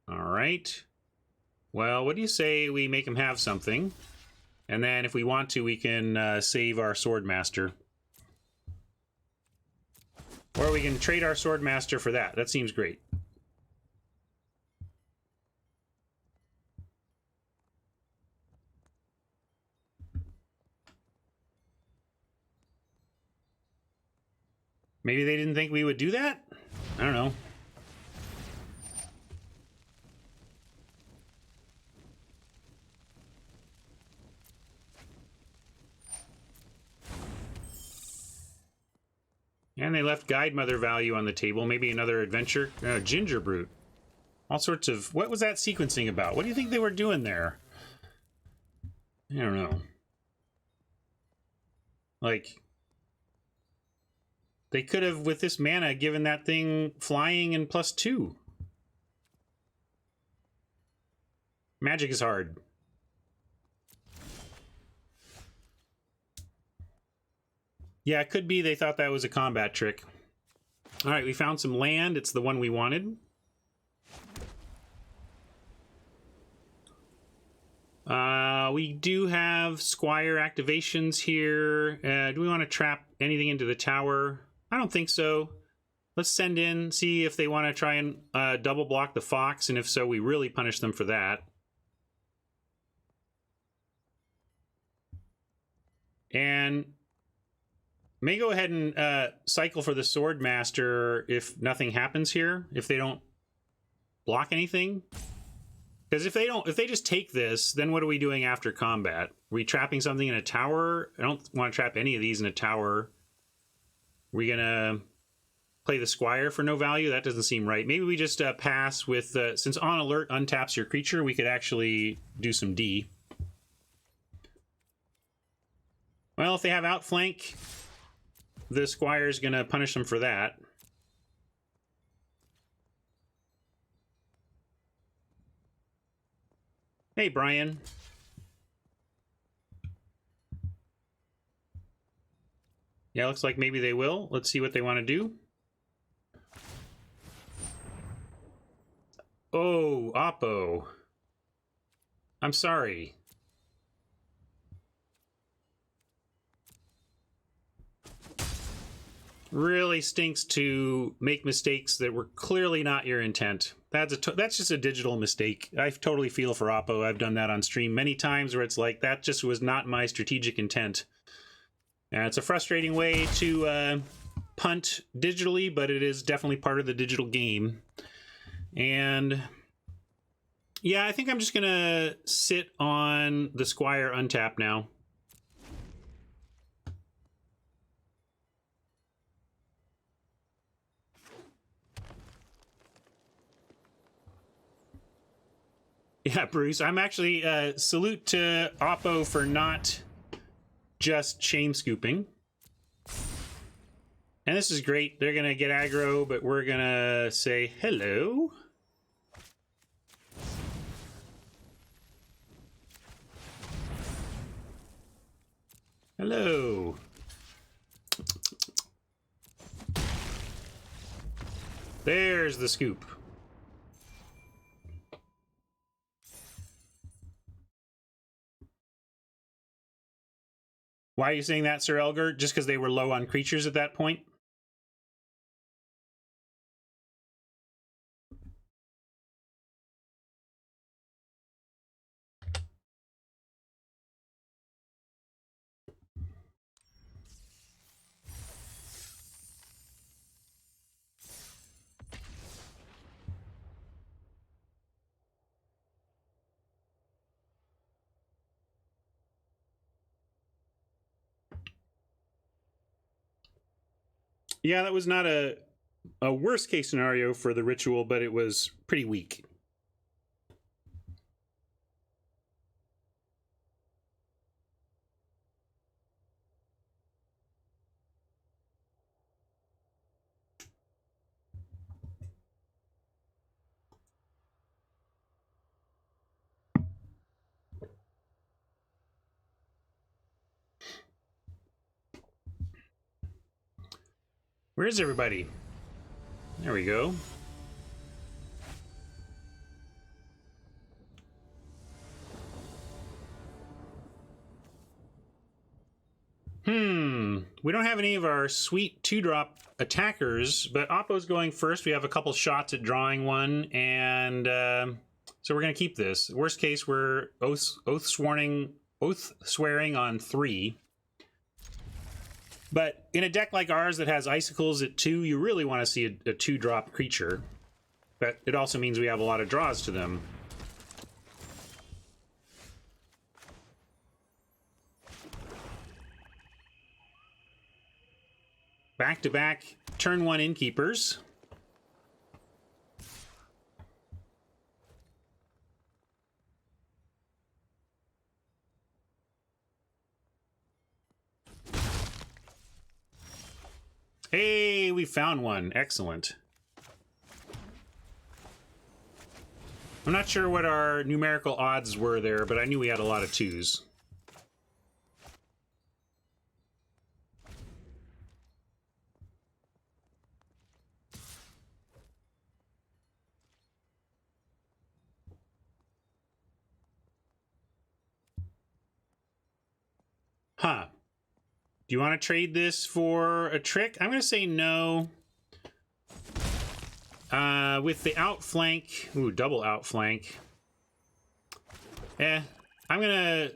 S1: All right. Well, what do you say we make him have something? And then if we want to, we can save our Swordmaster. Or we can trade our Swordmaster for that. That seems great. Maybe they didn't think we would do that? I don't know. And they left Guide Mother value on the table. Maybe another adventure. Ginger Brute. All sorts of... What was that sequencing about? What do you think they were doing there? I don't know. Like... They could have, with this mana, given that thing flying and +2. Magic is hard. Yeah, it could be they thought that was a combat trick. All right, we found some land. It's the one we wanted. We do have Squire activations here. Do we want to trap anything into the tower? I don't think so. Let's send in, see if they want to try and double block the Fox, and if so, we really punish them for that. And may go ahead and cycle for the Swordmaster if nothing happens here, if they don't block anything. Because if they just take this, then what are we doing after combat? Are we trapping something in a tower? I don't want to trap any of these in a tower. We're gonna play the Squire for no value? That doesn't seem right. Maybe we just pass with, since On Alert untaps your creature, we could actually do some D. Well, if they have Outflank, the Squire's gonna punish them for that. Hey, Brian. Yeah, looks like maybe they will. Let's see what they want to do. Oh, Oppo. I'm sorry. really stinks to make mistakes that were clearly not your intent. That's just a digital mistake. I totally feel for Oppo. I've done that on stream many times where it's like, that just was not my strategic intent. And it's a frustrating way to punt digitally, but it is definitely part of the digital game. And yeah, I think I'm just gonna sit on the Squire untap now. Yeah, Bruce, I'm actually salute to Oppo for not just shame scooping. And this is great. They're gonna get aggro, but we're gonna say hello. Hello. There's the scoop. Why are you saying that, Sir Elgar? Just because they were low on creatures at that point? Yeah, that was not a worst case scenario for the ritual, but it was pretty weak. Where is everybody? There we go. We don't have any of our sweet 2-drop attackers, but Oppo's going first. We have a couple shots at drawing one, and so we're going to keep this. Worst case, we're oath swearing on 3. But in a deck like ours that has icicles at 2, you really want to see a 2-drop creature. But it also means we have a lot of draws to them. Back-to-back turn 1 innkeepers. Hey, we found one. Excellent. I'm not sure what our numerical odds were there, but I knew we had a lot of 2s. Huh. Do you want to trade this for a trick? I'm going to say no. With the outflank, ooh, double outflank. I'm gonna.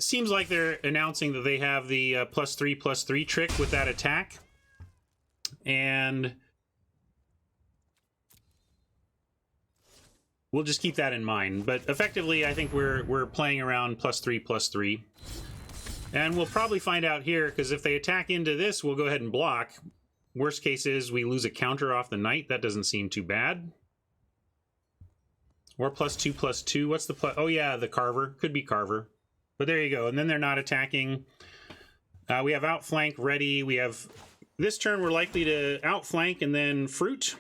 S1: Seems like they're announcing that they have the +3/+3 trick with that attack, and we'll just keep that in mind. But effectively, I think we're playing around +3/+3, and we'll probably find out here because if they attack into this, we'll go ahead and block. Worst case is we lose a counter off the knight. That doesn't seem too bad. Or +2/+2. What's the plus? Oh yeah, the Carver. Could be Carver. But there you go. And then they're not attacking. We have outflank ready. We have... This turn we're likely to outflank and then fruit.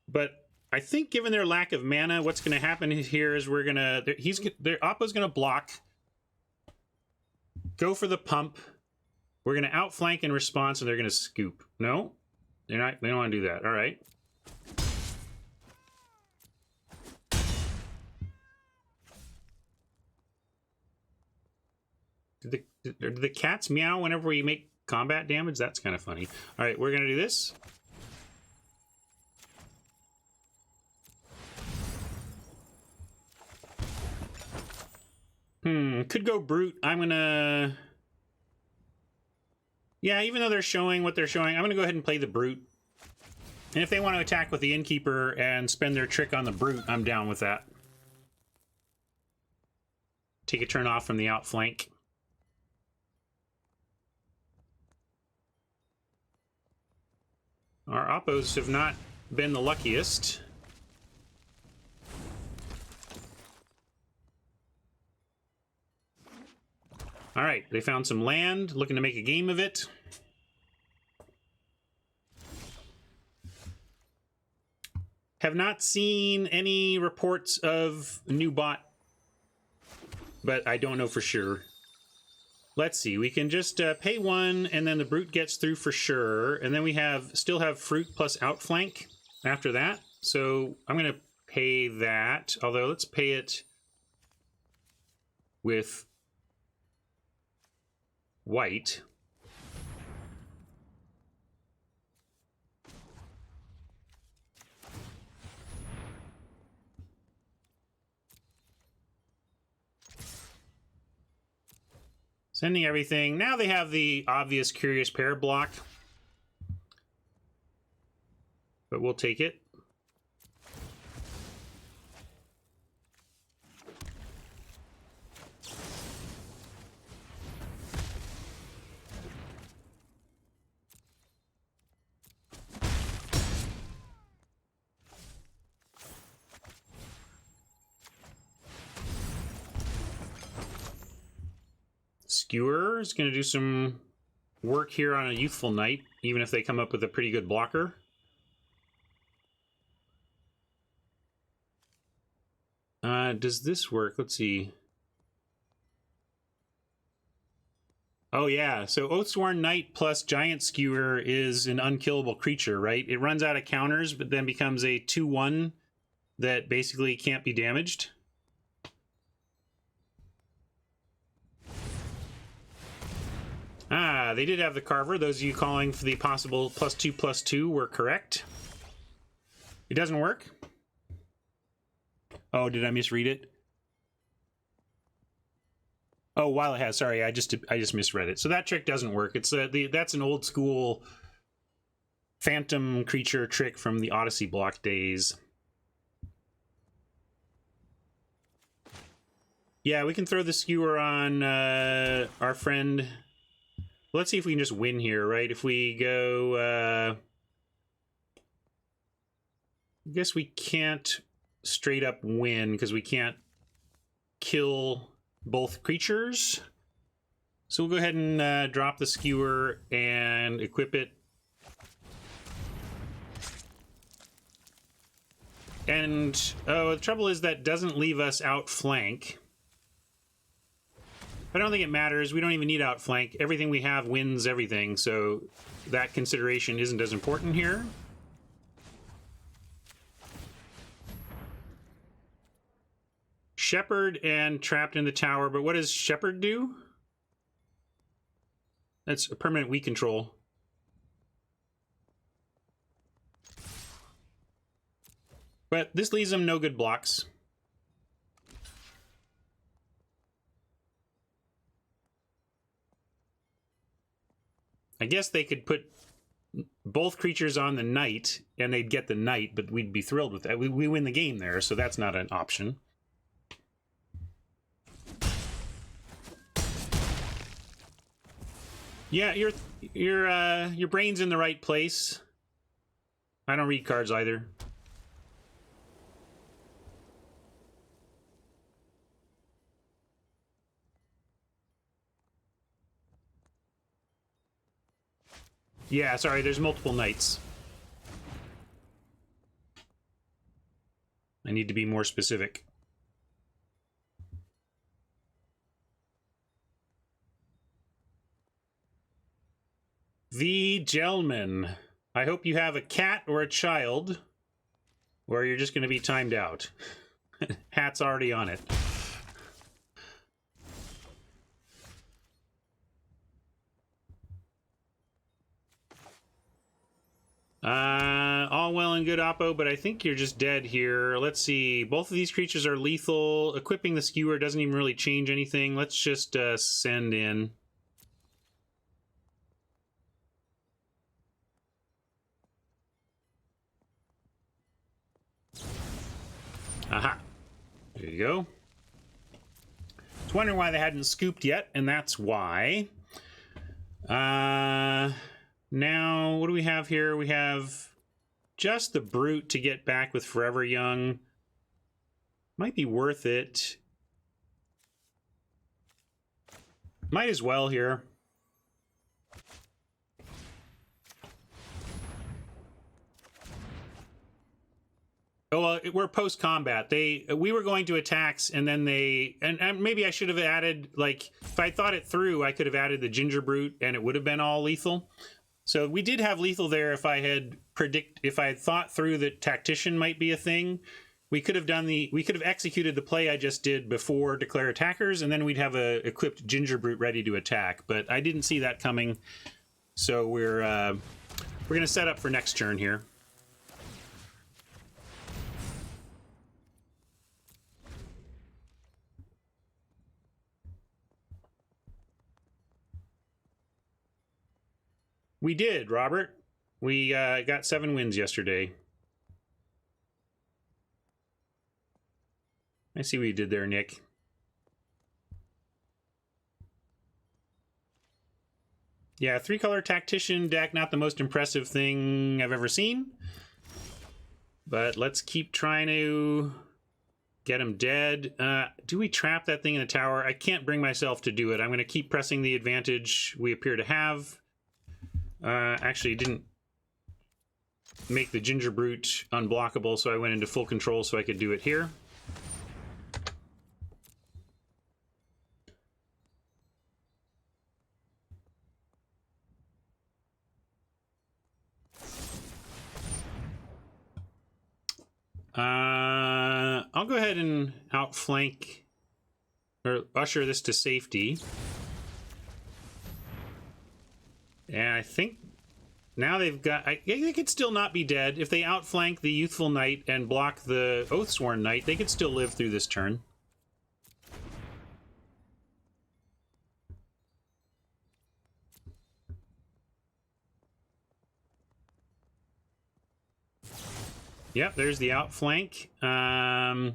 S1: But I think given their lack of mana, what's going to happen here is we're going to... Oppo's going to block. Go for the pump. We're going to outflank in response, and they're going to scoop. No? They're not. They don't want to do that. All right. Did the cats meow whenever we make combat damage? That's kind of funny. All right, we're going to do this. Could go brute. I'm going to... Yeah, even though they're showing what they're showing, I'm going to go ahead and play the brute. And if they want to attack with the innkeeper and spend their trick on the brute, I'm down with that. Take a turn off from the outflank. Our oppos have not been the luckiest. All right, they found some land, looking to make a game of it. Have not seen any reports of a new bot, but I don't know for sure. Let's see, we can just pay one, and then the brute gets through for sure, and then we still have fruit plus outflank after that. So I'm going to pay that, although let's pay it with white. Sending everything. Now they have the obvious curious pair block, but we'll take it. Skewer is going to do some work here on a Youthful Knight, even if they come up with a pretty good blocker. Does this work? Let's see. Oh yeah, so Oathsworn Knight plus Giant Skewer is an unkillable creature, right? It runs out of counters, but then becomes a 2/1 that basically can't be damaged. Ah, they did have the Carver. Those of you calling for the possible +2/+2 were correct. It doesn't work? Oh, did I misread it? Oh, while it has. Sorry, I just misread it. So that trick doesn't work. It's that's an old school phantom creature trick from the Odyssey block days. Yeah, we can throw the skewer on our friend. Let's see if we can just win here, right? If we go... I guess we can't straight up win because we can't kill both creatures. So we'll go ahead and drop the skewer and equip it. And the trouble is that doesn't leave us outflank. I don't think it matters. We don't even need outflank. Everything we have wins everything, so that consideration isn't as important here. Shepherd and trapped in the tower, but what does Shepherd do? That's a permanent weak control. But this leaves them no good blocks. I guess they could put both creatures on the knight, and they'd get the knight, but we'd be thrilled with that. We win the game there, so that's not an option. Yeah, your brain's in the right place. I don't read cards either. Yeah, sorry, there's multiple knights. I need to be more specific. The Gentleman. I hope you have a cat or a child, or you're just going to be timed out. Hat's already on it. All well and good, Oppo, but I think you're just dead here. Let's see. Both of these creatures are lethal. Equipping the skewer doesn't even really change anything. Let's just send in. Aha. There you go. I was wondering why they hadn't scooped yet, and that's why. Now, what do we have here? We have just the Brute to get back with Forever Young. Might be worth it. Might as well here. Oh, well, we're post-combat. We were going to attacks, and then and maybe I should have added, like, if I thought it through, I could have added the Ginger Brute, and it would have been all lethal. So we did have lethal there if I had thought through that Tactician might be a thing. We could have executed the play I just did before Declare Attackers, and then we'd have a equipped Ginger Brute ready to attack. But I didn't see that coming, so we're going to set up for next turn here. We did, Robert. We got 7 wins yesterday. I see what you did there, Nick. Yeah, 3-color Tactician deck, not the most impressive thing I've ever seen. But let's keep trying to get him dead. Do we trap that thing in the tower? I can't bring myself to do it. I'm going to keep pressing the advantage we appear to have. Actually, didn't make the Ginger Brute unblockable, so I went into full control so I could do it here. I'll go ahead and outflank or usher this to safety. And I think now they've got... they could still not be dead. If they outflank the Youthful Knight and block the Oathsworn Knight, they could still live through this turn. Yep, there's the outflank. So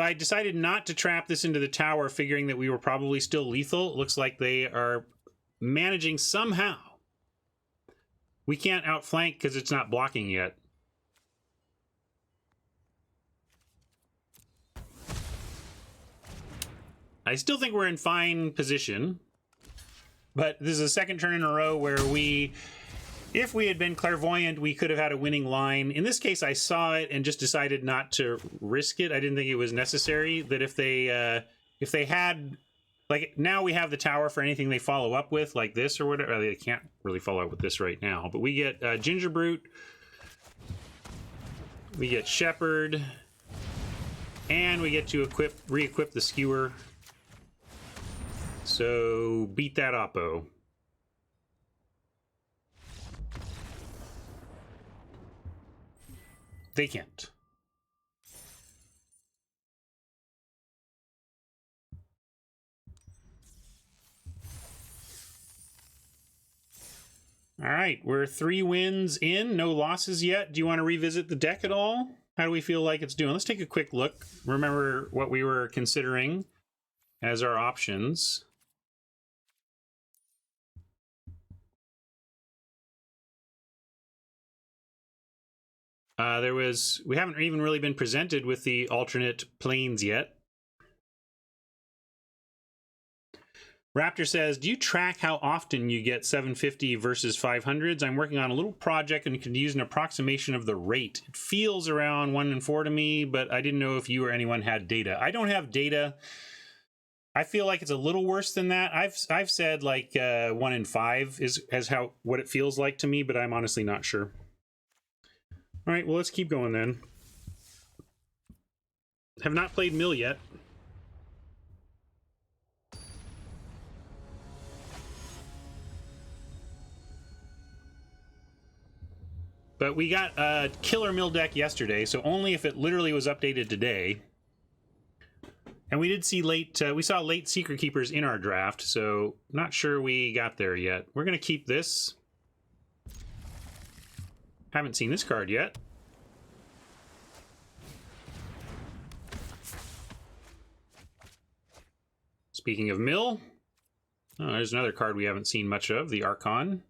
S1: I decided not to trap this into the tower, figuring that we were probably still lethal. It looks like they are managing somehow. We can't outflank because it's not blocking yet. I still think we're in fine position, but this is the second turn in a row where if we had been clairvoyant, we could have had a winning line. In this case, I saw it and just decided not to risk it. I didn't think it was necessary. That if they had, like, now we have the tower for anything they follow up with, like this or whatever. They can't really follow up with this right now, but we get Ginger Brute, we get Shepherd, and we get to re-equip the Skewer. So beat that Oppo. They can't. All right, we're 3 wins in, no losses yet. Do you want to revisit the deck at all? How do we feel like it's doing? Let's take a quick look. Remember what we were considering as our options. We haven't even really been presented with the alternate planes yet. Raptor says, do you track how often you get 750 versus 500s? I'm working on a little project and can use an approximation of the rate. It feels around 1 in 4 to me, but I didn't know if you or anyone had data. I don't have data. I feel like it's a little worse than that. I've said like 1 in 5 is what it feels like to me, but I'm honestly not sure. All right, well, let's keep going then. Have not played Mill yet. But we got a killer mill deck yesterday, so only if it literally was updated today. And we did see we saw late Secret Keepers in our draft, so not sure we got there yet. We're going to keep this. Haven't seen this card yet. Speaking of mill, oh, there's another card we haven't seen much of, the Archon.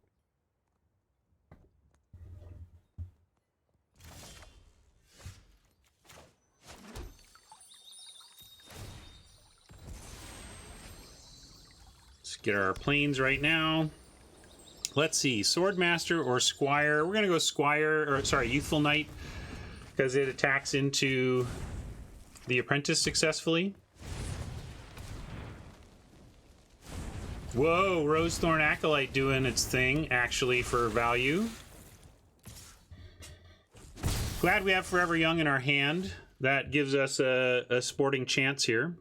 S1: Let's get our planes right now. Let's see, Swordmaster or Squire. We're going to go Squire, or sorry, Youthful Knight, because it attacks into the Apprentice successfully. Whoa, Rosethorn Acolyte doing its thing, actually, for value. Glad we have Forever Young in our hand. That gives us a sporting chance here.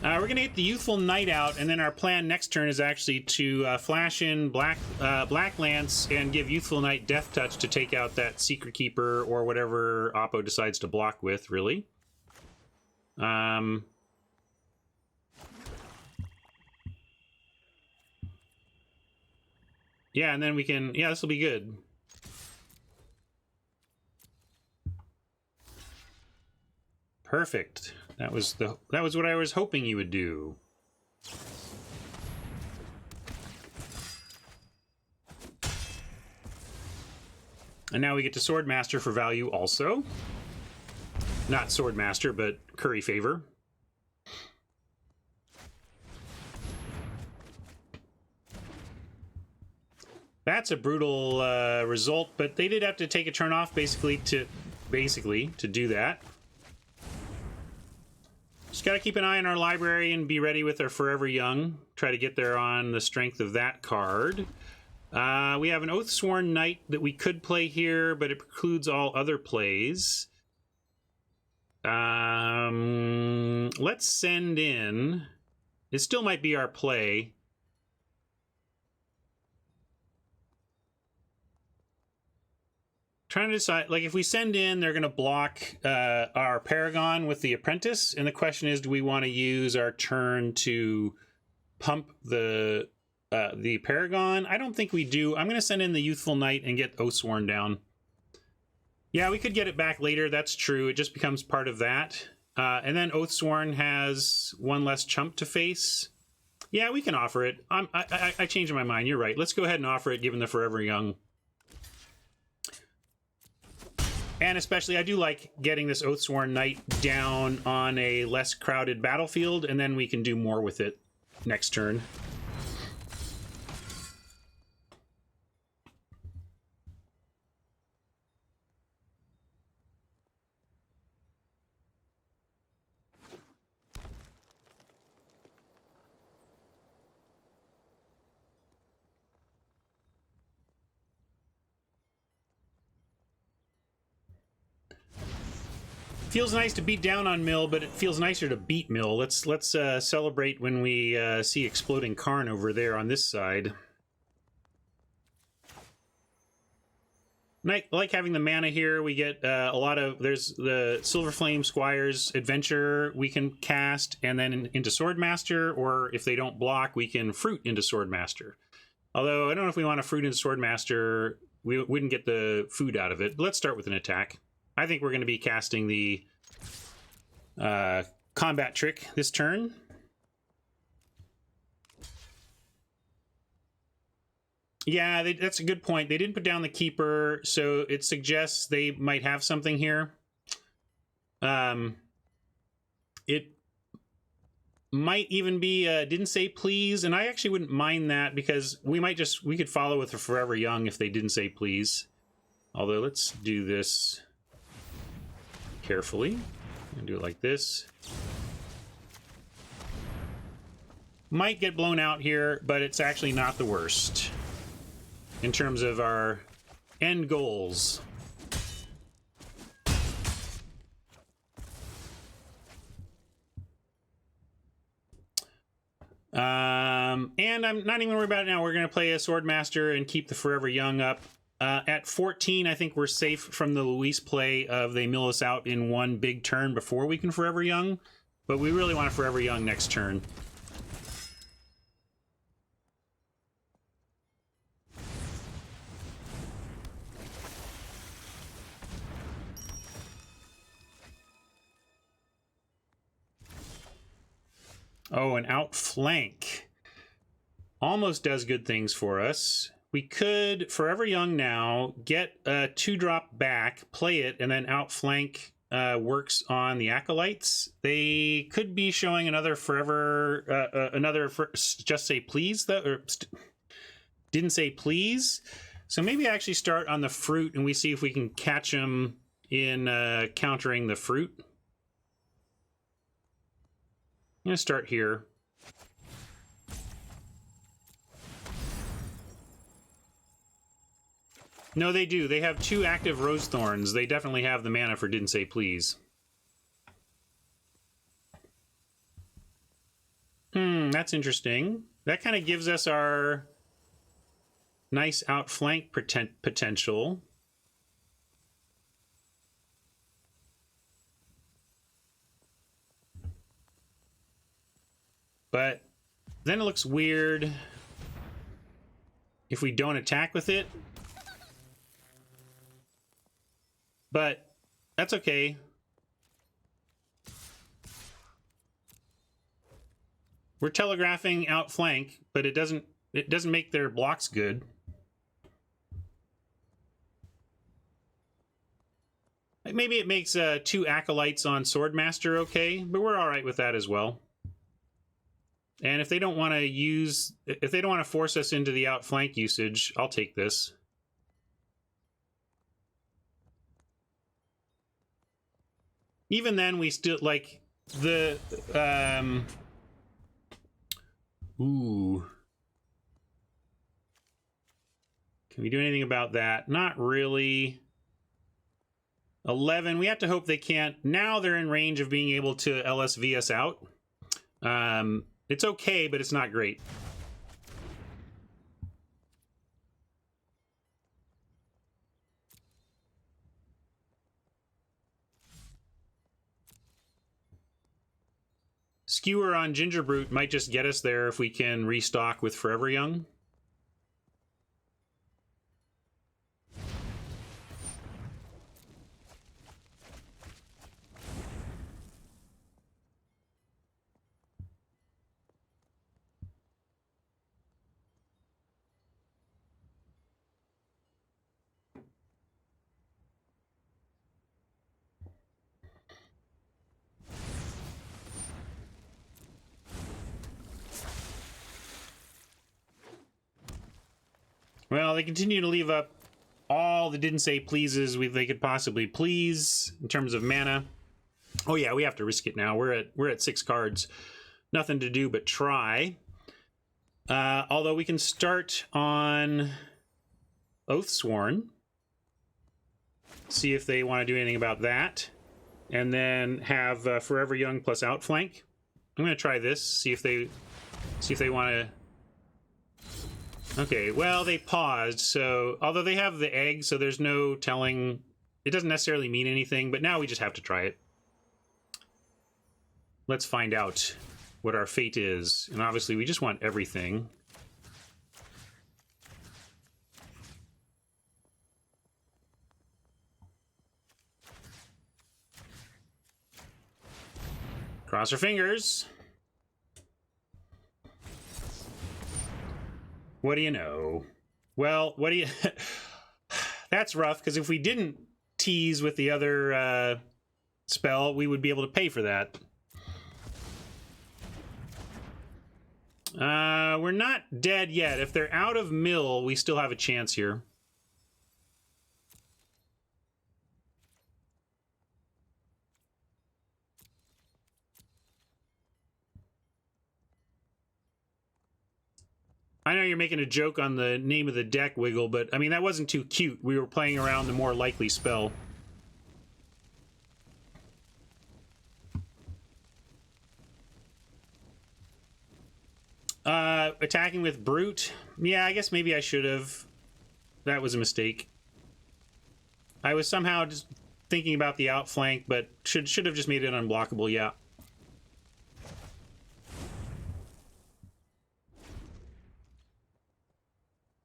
S1: We're going to get the Youthful Knight out, and then our plan next turn is actually to flash in Black Lance and give Youthful Knight Death Touch to take out that Secret Keeper or whatever Oppo decides to block with, really. Yeah, and then we can... Yeah, this will be good. Perfect. That was what I was hoping you would do. And now we get to Swordmaster for value also. Not Swordmaster, but Curry Favor. That's a brutal result, but they did have to take a turn off basically to do that. Just got to keep an eye on our library and be ready with our Forever Young. Try to get there on the strength of that card. We have an Oathsworn Knight that we could play here, but it precludes all other plays. Let's send in... It still might be our play. Trying to decide, like, if we send in, they're going to block our Paragon with the Apprentice, and the question is, do we want to use our turn to pump the Paragon? I don't think we do. I'm going to send in the Youthful Knight and get Oathsworn down. Yeah, we could get it back later, that's true. It just becomes part of that. And then Oathsworn has one less chump to face. Yeah, we can offer it. I changed my mind, you're right. Let's go ahead and offer it, given the Forever Young. And especially, I do like getting this Oathsworn Knight down on a less crowded battlefield, and then we can do more with it next turn. Feels nice to beat down on Mill, but it feels nicer to beat Mill. Let's celebrate when we see Exploding Karn over there on this side. I like having the mana here. We get a lot of... There's the Silver Flame Squire's Adventure we can cast, and then into Swordmaster, or if they don't block, we can Fruit into Swordmaster. Although, I don't know if we want to Fruit into Swordmaster. We wouldn't get the food out of it. But let's start with an attack. I think we're going to be casting the combat trick this turn. Yeah, that's a good point. They didn't put down the Keeper, so it suggests they might have something here. It might even be didn't say please, and I actually wouldn't mind that because we could follow with a Forever Young if they didn't say please. Although let's do this carefully and do it like this. Might get blown out here, but it's actually not the worst in terms of our end goals. And I'm not even worried about it now. We're going to play a Swordmaster and keep the Forever Young up. At 14, I think we're safe from the Luis play of they mill us out in one big turn before we can Forever Young. But we really want to Forever Young next turn. Oh, an outflank. Almost does good things for us. We could Forever Young now, get a 2-drop back, play it, and then outflank works on the Acolytes. They could be showing another Forever, just say please, though, or didn't say please. So maybe I actually start on the fruit and we see if we can catch them in countering the fruit. I'm going to start here. No, they do. They have 2 active Rose Thorns. They definitely have the mana for Didn't Say Please. That's interesting. That kind of gives us our nice outflank potential. But then it looks weird if we don't attack with it. But that's okay. We're telegraphing outflank, but it doesn't make their blocks good. Maybe it makes 2 Acolytes on Swordmaster okay, but we're all right with that as well. And if they don't want to force us into the outflank usage, I'll take this. Even then, we still, like, the, ooh. Can we do anything about that? Not really. 11, we have to hope they can't. Now they're in range of being able to LSV us out. It's okay, but it's not great. Skewer on Gingerbrute might just get us there if we can restock with Forever Young. Well, they continue to leave up all the Didn't Say Pleases they could possibly please in terms of mana. Oh yeah, we have to risk it now. We're at 6 cards. Nothing to do but try. Although we can start on Oathsworn. See if they want to do anything about that. And then have Forever Young plus Outflank. I'm going to try this. See if they want to. Okay, well, they paused, so although they have the egg, so there's no telling. It doesn't necessarily mean anything, but now we just have to try it. Let's find out what our fate is. And obviously, we just want everything. Cross our fingers. What do you know? Well, what do you... That's rough, because if we didn't tease with the other spell, we would be able to pay for that. We're not dead yet. If they're out of mill, we still have a chance here. I know you're making a joke on the name of the deck, Wiggle, but I mean, that wasn't too cute. We were playing around the more likely spell. Attacking with Brute. Yeah, I guess maybe I should have. That was a mistake. I was somehow just thinking about the outflank, but should have just made it unblockable, yeah.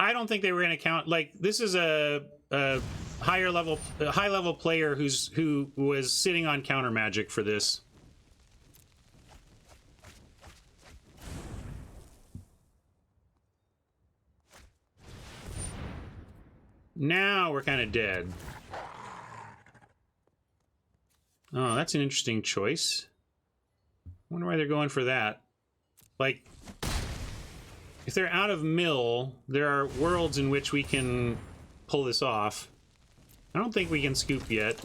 S1: I don't think they were going to count. Like, this is a high level player who was sitting on counter magic for this. Now we're kind of dead. Oh, that's an interesting choice. Wonder why they're going for that. Like, if they're out of mill, there are worlds in which we can pull this off. I don't think we can scoop yet.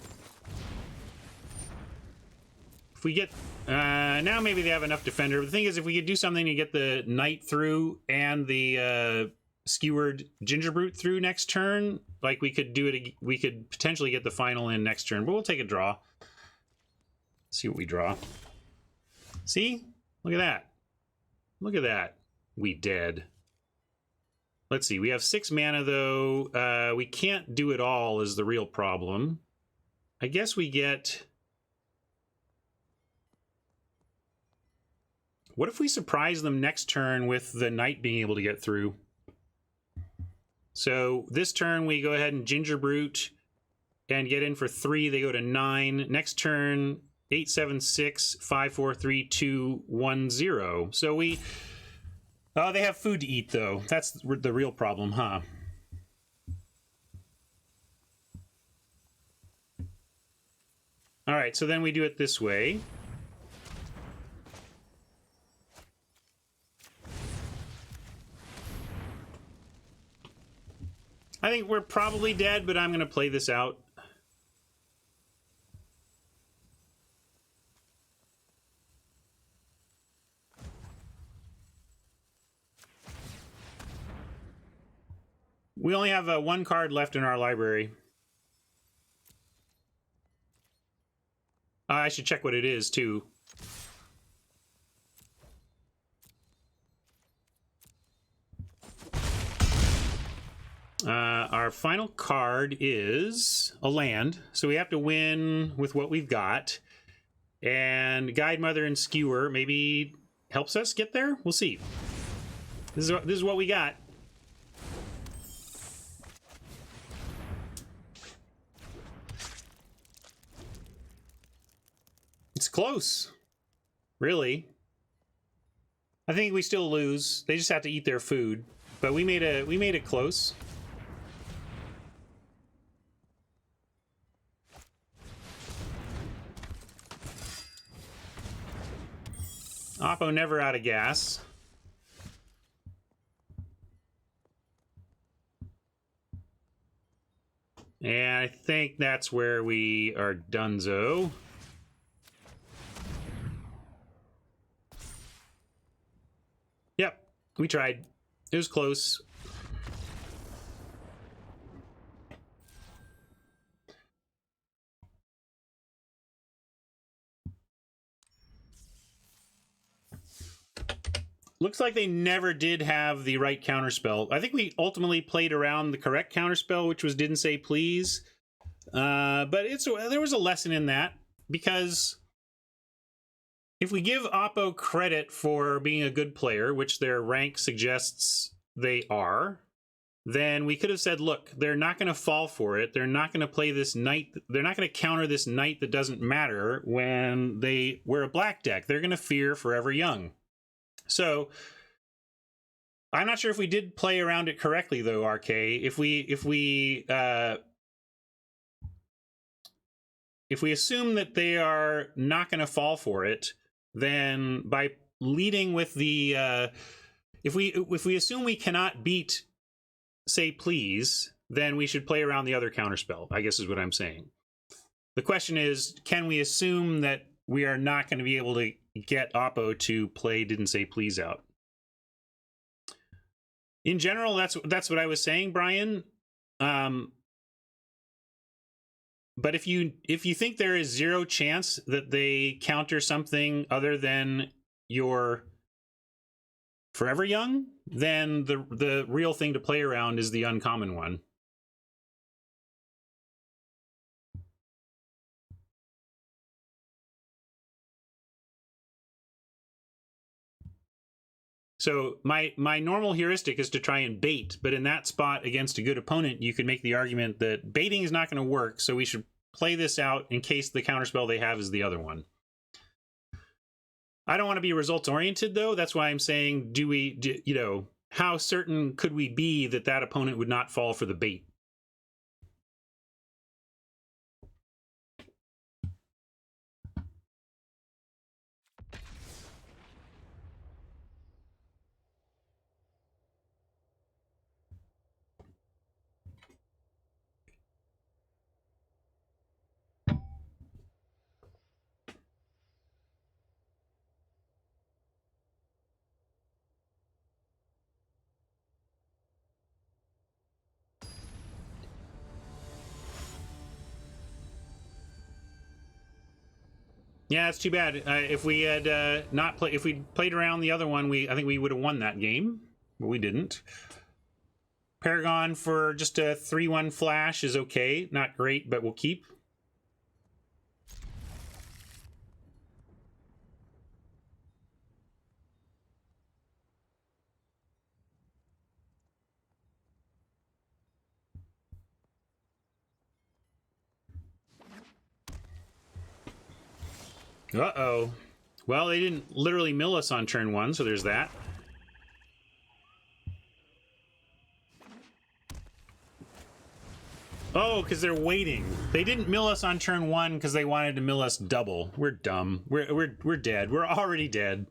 S1: If we get... now maybe they have enough defender. But the thing is, if we could do something to get the knight through and the skewered ginger brute through next turn, like we could do it... We could potentially get the final in next turn. But we'll take a draw. See what we draw. See? Look at that. Look at that. We dead. Let's see. We have 6 mana, though. We can't do it all is the real problem. I guess we get... What if we surprise them next turn with the knight being able to get through? So this turn we go ahead and Ginger Brute and get in for 3. They go to 9. Next turn, 8, 7, 6, 5, 4, 3, 2, 1, 0. So we... Oh, they have food to eat, though. That's the real problem, huh? All right, so then we do it this way. I think we're probably dead, but I'm going to play this out. We only have 1 card left in our library. I should check what it is, too. Our final card is a land, so we have to win with what we've got. And Guide Mother and Skewer maybe helps us get there? We'll see. This is what we got. It's close. Really. I think we still lose. They just have to eat their food. But we made it close. Oppo never out of gas. And I think that's where we are donezo. Yep, we tried. It was close. Looks like they never did have the right counterspell. I think we ultimately played around the correct counterspell, which was Didn't Say Please. But there was a lesson in that, because if we give Oppo credit for being a good player, which their rank suggests they are, then we could have said, look, they're not going to fall for it. They're not going to play this knight. They're not going to counter this knight that doesn't matter when we're a black deck. They're going to fear Forever Young. So I'm not sure if we did play around it correctly, though, RK. If we assume that they are not going to fall for it, then by leading with the if we assume we cannot beat Say Please, then we should play around the other counterspell, I guess is what I'm saying. The question is, can we assume that we are not going to be able to get Oppo to play Didn't Say Please out? In general, that's what I was saying, Brian. But if you think there is 0 chance that they counter something other than your Forever Young, then the real thing to play around is the uncommon one. So my normal heuristic is to try and bait, but in that spot against a good opponent, you could make the argument that baiting is not going to work, so we should play this out in case the counterspell they have is the other one. I don't want to be results oriented though. That's why I'm saying, you know, how certain could we be that that opponent would not fall for the bait? Yeah, it's too bad. If we had if we played around the other one, I think we would have won that game, but we didn't. Paragon for just a 3/1 flash is okay. Not great, but we'll keep. Uh-oh. Well, they didn't literally mill us on turn 1, so there's that. Oh, because they're waiting. They didn't mill us on turn 1 because they wanted to mill us double. We're dumb. We're dead. We're already dead.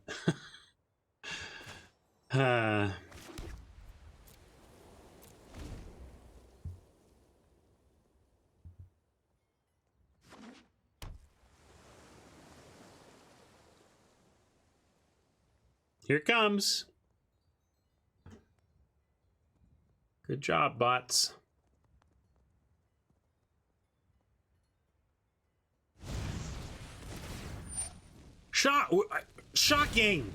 S1: Here it comes. Good job, bots. Shocking!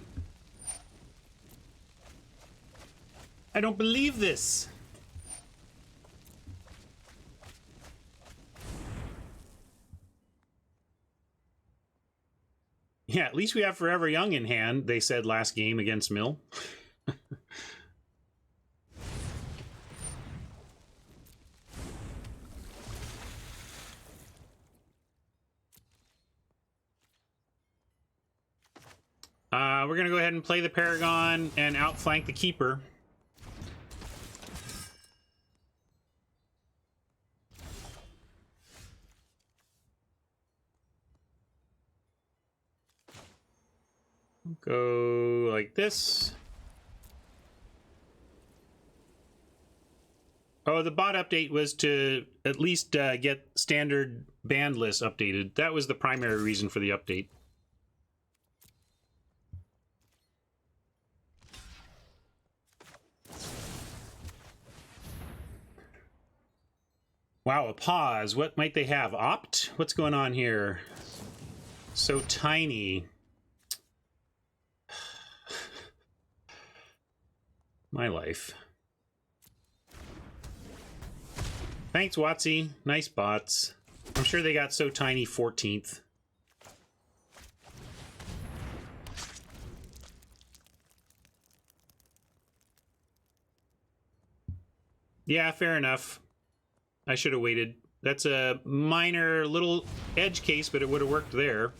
S1: I don't believe this. Yeah, at least we have Forever Young in hand, they said last game against Mill. We're going to go ahead and play the Paragon and outflank the Keeper. Go like this. Oh, the bot update was to at least get standard band lists updated. That was the primary reason for the update. Wow, a pause. What might they have? Opt? What's going on here? So tiny. My life. Thanks, Watsy. Nice bots. I'm sure they got so tiny 14th. Yeah, fair enough. I should have waited. That's a minor little edge case, but it would have worked there.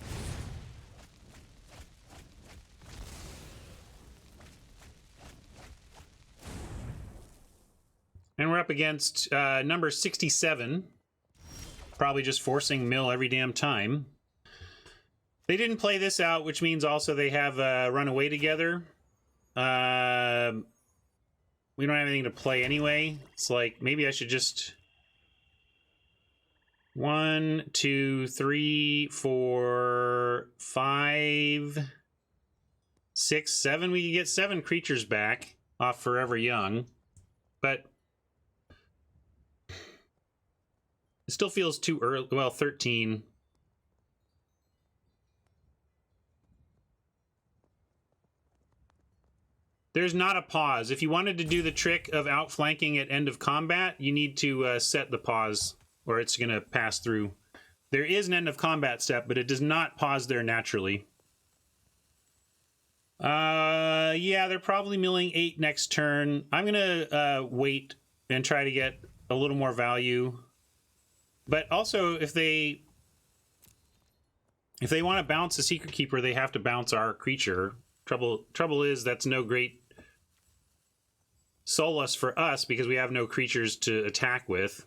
S1: And we're up against number 67. Probably just forcing Mill every damn time. They didn't play this out, which means also they have run away together. We don't have anything to play anyway. It's like, maybe I should just... 1, 2, 3, 4, 5, 6, 7. We can get 7 creatures back off Forever Young. But... it still feels too early. Well, 13. there's not a pause. If you wanted to do the trick of outflanking at end of combat, you need to set the pause, or it's going to pass through. There is an end of combat step, but it does not pause there naturally. Yeah, they're probably milling 8 next turn. I'm going to wait and try to get a little more value. But also, if they want to bounce a Secret Keeper, they have to bounce our creature. Trouble is that's no great solace for us because we have no creatures to attack with.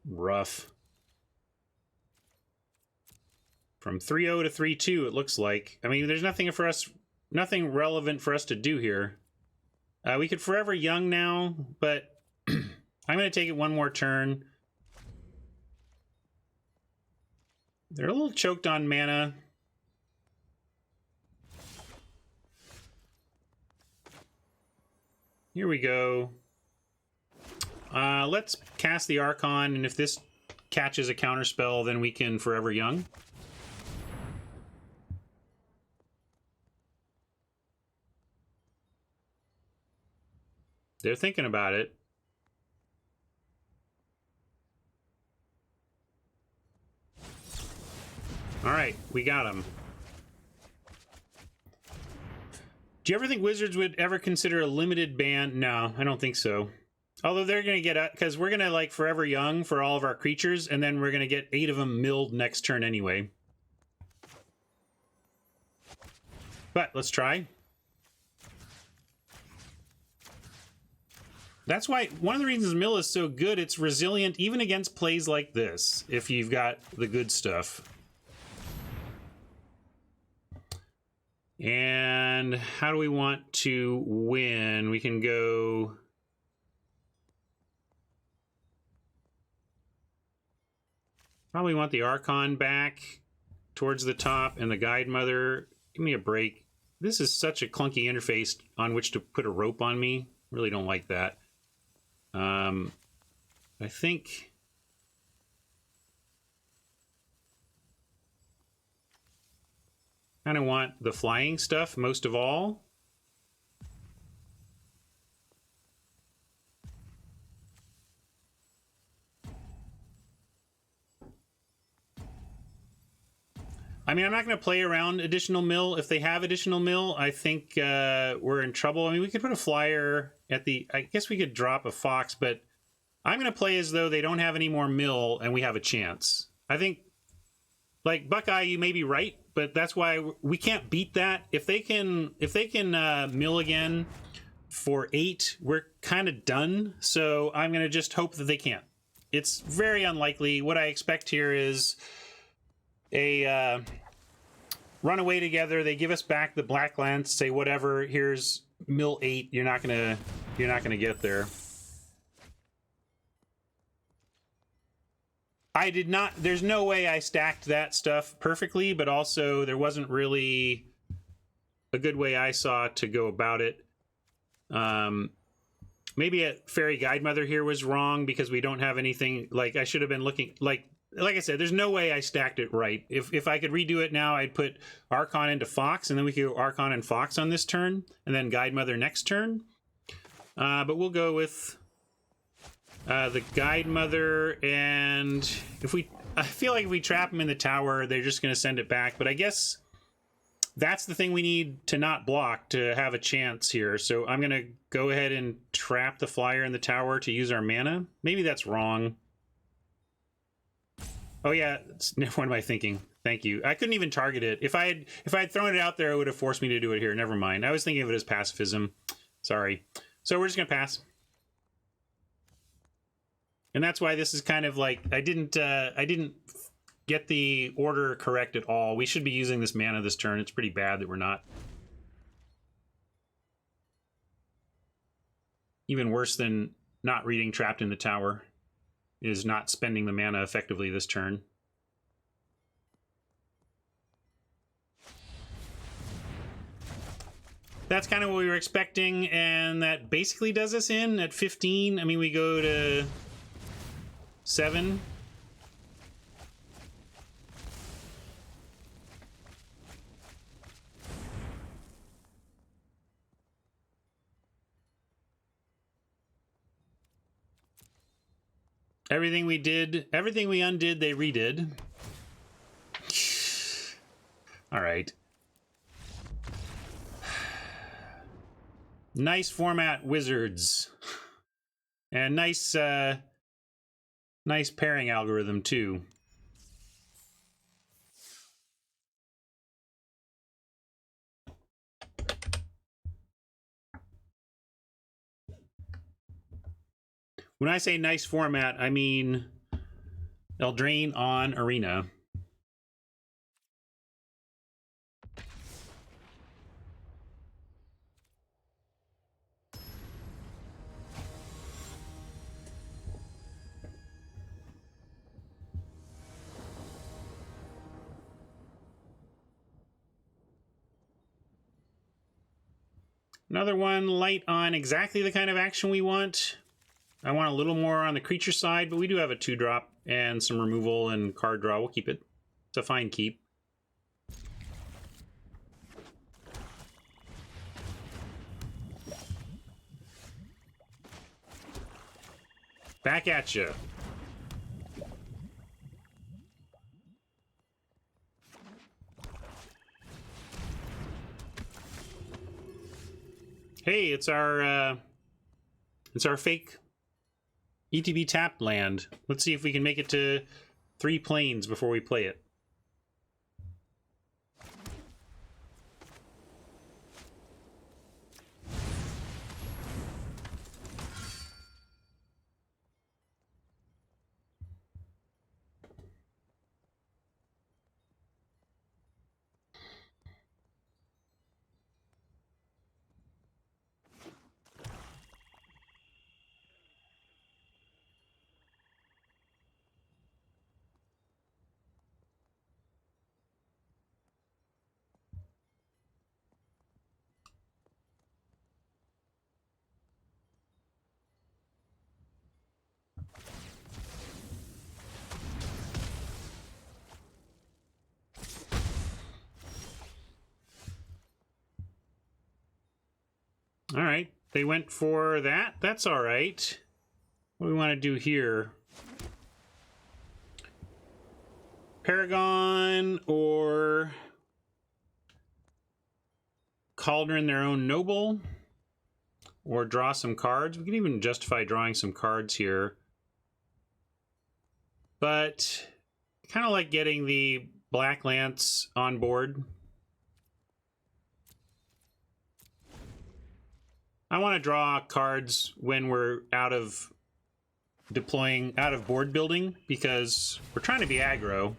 S1: Rough. From 3-0 to 3-2, it looks like. I mean, there's nothing relevant for us to do here. We could Forever Young now, but I'm going to take it one more turn. They're a little choked on mana. Here we go. Let's cast the Archon, and if this catches a counterspell, then we can Forever Young. They're thinking about it. All right, we got him. Do you ever think Wizards would ever consider a limited ban? No, I don't think so. Although they're going to get... because we're going to, like, Forever Young for all of our creatures, and then we're going to get 8 of them milled next turn anyway. But let's try. That's why one of the reasons Mill is so good, it's resilient even against plays like this, if you've got the good stuff. And how do we want to win? We can go... probably want the Archon back towards the top and the Guide Mother. Give me a break. This is such a clunky interface on which to put a rope on me. Really don't like that. I think kind of want the flying stuff most of all. I mean, I'm not going to play around additional mill. If they have additional mill, I think we're in trouble. I mean, we could put a flyer at the... I guess we could drop a fox, but I'm going to play as though they don't have any more mill and we have a chance. I think, like, Buckeye, you may be right, but that's why we can't beat that. If they can mill again for 8, we're kind of done. So I'm going to just hope that they can't. It's very unlikely. What I expect here is a run away together. They give us back the Black Lance, say whatever. Here's mill 8. You're not gonna get there. I did not. There's no way I stacked that stuff perfectly, but also there wasn't really a good way I saw to go about it. Maybe a Fairy Guide Mother here was wrong because we don't have anything. Like, I should have been looking like I said, there's no way I stacked it right. If I could redo it now, I'd put Archon into Fox, and then we could go Archon and Fox on this turn, and then Guide Mother next turn. But we'll go with the Guide Mother, and I feel like if we trap them in the tower, they're just going to send it back. But I guess that's the thing we need to not block to have a chance here. So I'm going to go ahead and trap the flyer in the tower to use our mana. Maybe that's wrong. Oh yeah, what am I thinking? Thank you. I couldn't even target it. If I had thrown it out there, it would have forced me to do it here. Never mind. I was thinking of it as pacifism. Sorry. So we're just gonna pass. And that's why this is kind of like I didn't get the order correct at all. We should be using this mana this turn. It's pretty bad that we're not. Even worse than not reading Trapped in the Tower is not spending the mana effectively this turn. that's kind of what we were expecting, and that basically does us in at 15. I mean, we go to 7. Everything we undid, they redid. All right. Nice format, wizards. And nice pairing algorithm, too. When I say nice format, I mean Eldraine on Arena. Another one light on exactly the kind of action we want. I want a little more on the creature side, but we do have a 2-drop and some removal and card draw. We'll keep it. It's a fine keep. Back at you. Hey, it's our fake ETB tap land. Let's see if we can make it to 3 planes before we play it. All right, they went for that. That's all right. What do we want to do here? Paragon or Cauldron their own noble, or draw some cards. We can even justify drawing some cards here, but kind of like getting the Black Lance on board. I want to draw cards when we're out of board building, because we're trying to be aggro.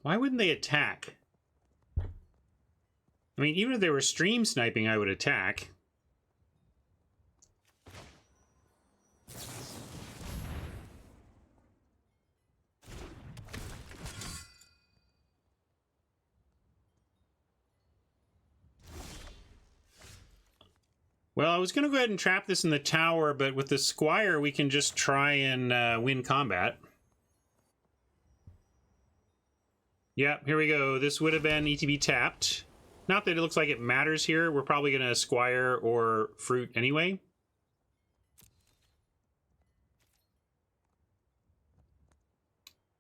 S1: Why wouldn't they attack? I mean, even if they were stream sniping, I would attack. Well, I was going to go ahead and trap this in the tower, but with the Squire, we can just try and win combat. Yep, here we go. This would have been ETB tapped. Not that it looks like it matters here. We're probably going to Squire or Fruit anyway.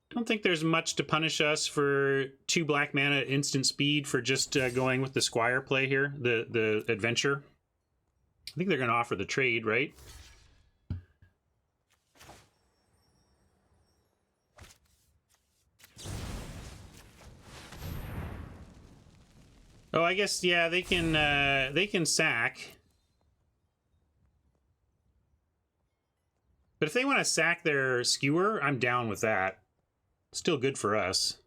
S1: Don't think there's much to punish us for 2 black mana instant speed for just going with the Squire play here, the adventure. I think they're going to offer the trade, right? Oh, I guess, yeah, they can sack. But if they want to sack their Skewer, I'm down with that. Still good for us.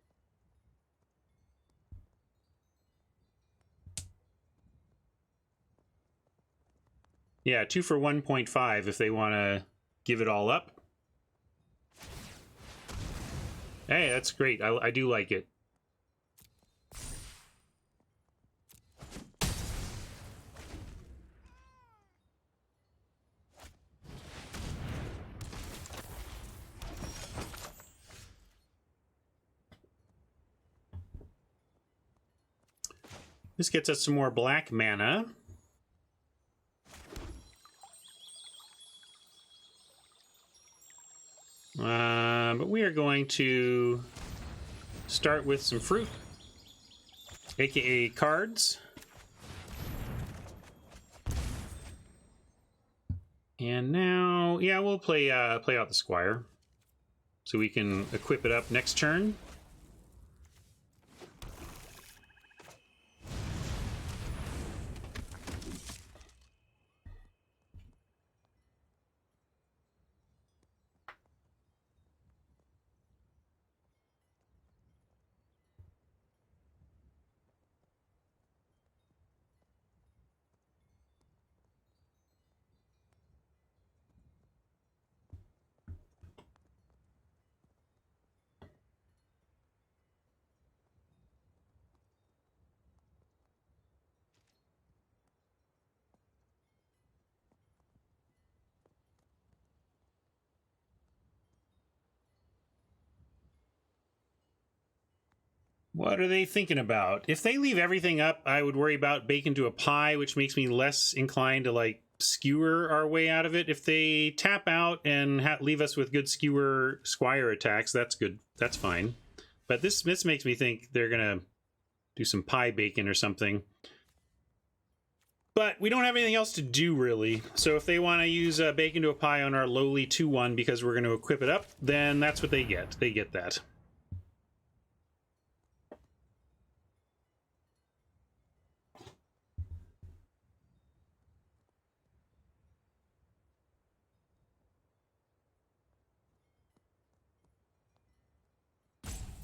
S1: Yeah, 2 for 1.5 if they want to give it all up. Hey, that's great. I do like it. This gets us some more black mana. But we are going to start with some fruit, aka cards. And now, yeah, we'll play out the Squire, so we can equip it up next turn. What are they thinking about? If they leave everything up, I would worry about bake into a pie, which makes me less inclined to, like, skewer our way out of it. If they tap out and leave us with good skewer Squire attacks, that's good. That's fine. But this makes me think they're going to do some pie baking or something. But we don't have anything else to do, really. So if they want to use bake into a pie on our lowly 2/1 because we're going to equip it up, then that's what they get. They get that.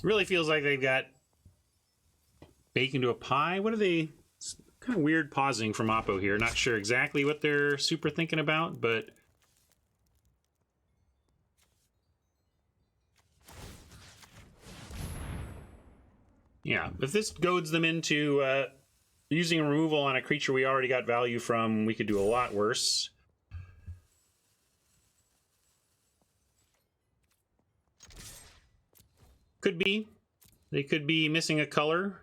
S1: Really feels like they've got bake into a pie. What are they? It's kind of weird pausing from Oppo here. Not sure exactly what they're super thinking about, but yeah, if this goads them into using a removal on a creature we already got value from, we could do a lot worse. Could be. They could be missing a color.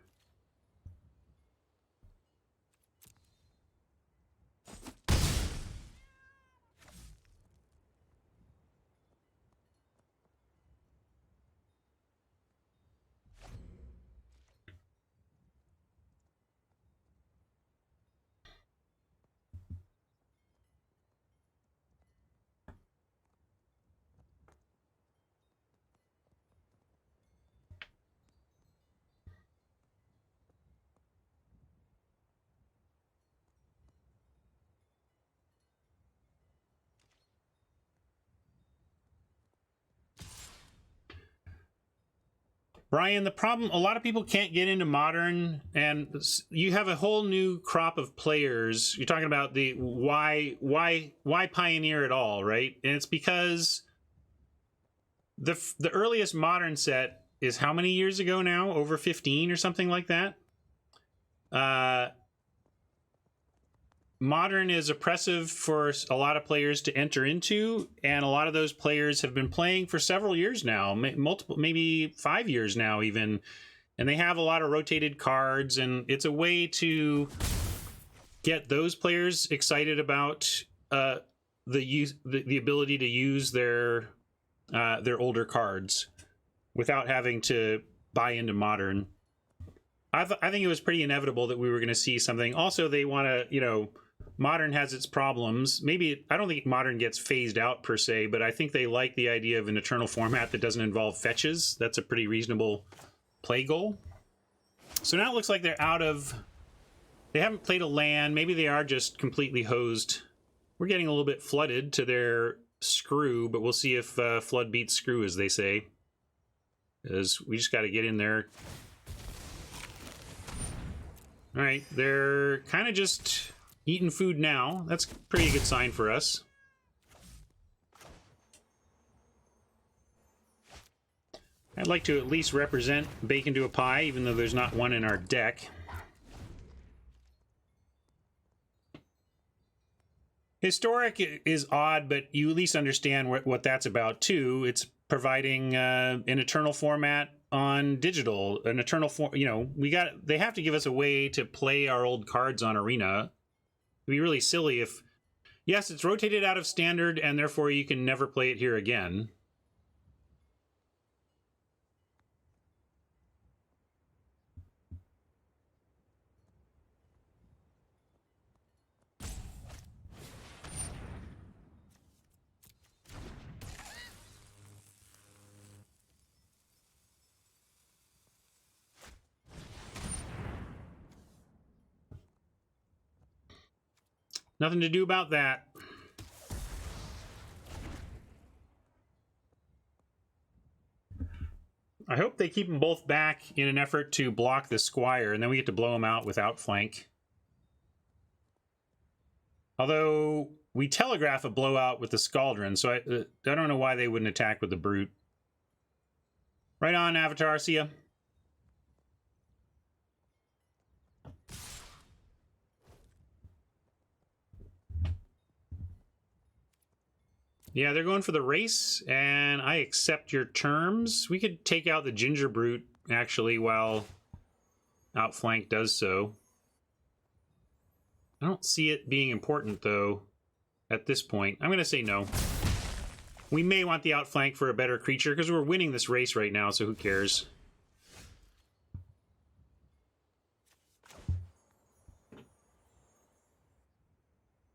S1: Brian, the problem, a lot of people can't get into Modern, and you have a whole new crop of players. You're talking about the why Pioneer at all, right? And it's because the earliest Modern set is how many years ago now? Over 15 or something like that? Modern is oppressive for a lot of players to enter into, and a lot of those players have been playing for several years now, multiple, maybe 5 years now even, and they have a lot of rotated cards, and it's a way to get those players excited about the ability to use their older cards without having to buy into Modern. I think it was pretty inevitable that we were going to see something. Also, they want to, you know, Modern has its problems. Maybe, I don't think Modern gets phased out per se, but I think they like the idea of an eternal format that doesn't involve fetches. That's a pretty reasonable play goal. So now it looks like they're out of... They haven't played a land. Maybe they are just completely hosed. We're getting a little bit flooded to their screw, but we'll see if flood beats screw, as they say. Because we just got to get in there. All right, they're kind of just eating food now. That's a pretty good sign for us. like to at least represent bacon to a pie, even though there's not one in our deck. Historic is odd, but you at least understand what that's about too. It's providing an eternal format on digital, an eternal form. You know, they have to give us a way to play our old cards on Arena. It'd be really silly if, yes, it's rotated out of standard, and therefore you can never play it here again. Nothing to do about that. I hope they keep them both back in an effort to block the Squire, and then we get to blow them out with Outflank. Although, we telegraph a blowout with the Scaldron, so I don't know why they wouldn't attack with the Brute. Right on, Avatar, see ya. Yeah, they're going for the race, and I accept your terms. We could take out the Ginger Brute, actually, while Outflank does so. I don't see it being important, though, at this point. I'm going to say no. We may want the Outflank for a better creature, because we're winning this race right now, so who cares?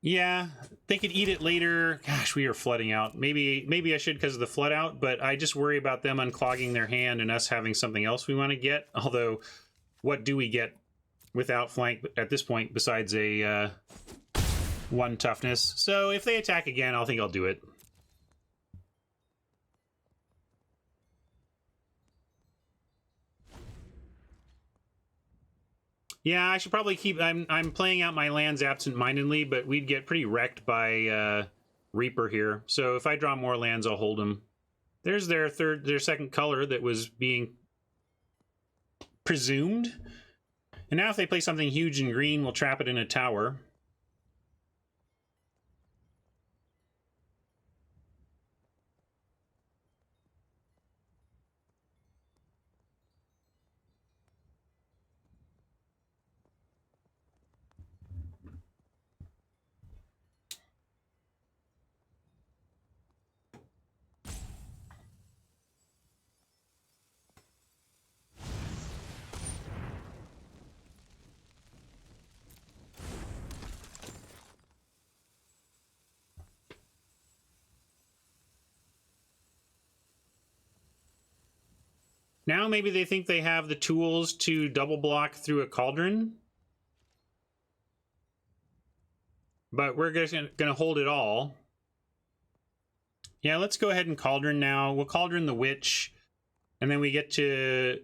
S1: Yeah, they could eat it later. Gosh, we are flooding out. Maybe I should because of the flood out, but I just worry about them unclogging their hand and us having something else we want to get. Although, what do we get with Outflank at this point besides a 1 toughness? So if they attack again, I think I'll do it. Yeah, I should probably keep... I'm playing out my lands absent-mindedly, but we'd get pretty wrecked by Reaper here. So if I draw more lands, I'll hold them. There's their second color that was being presumed. And now if they play something huge in green, we'll trap it in a tower. Now maybe they think they have the tools to double block through a Cauldron. But we're just going to hold it all. Yeah, let's go ahead and Cauldron now. We'll Cauldron the Witch. And then we get to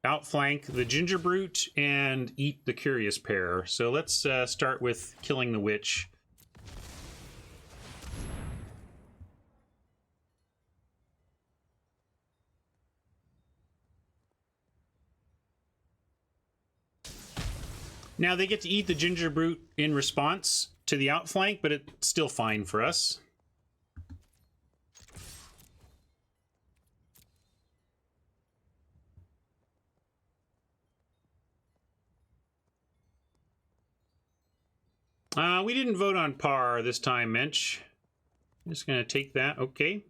S1: outflank the Ginger Brute and eat the Curious Pair. So let's start with killing the Witch. Now they get to eat the Ginger Brute in response to the outflank, but it's still fine for us. We didn't vote on par this time, Mensch. I'm just going to take that. Okay.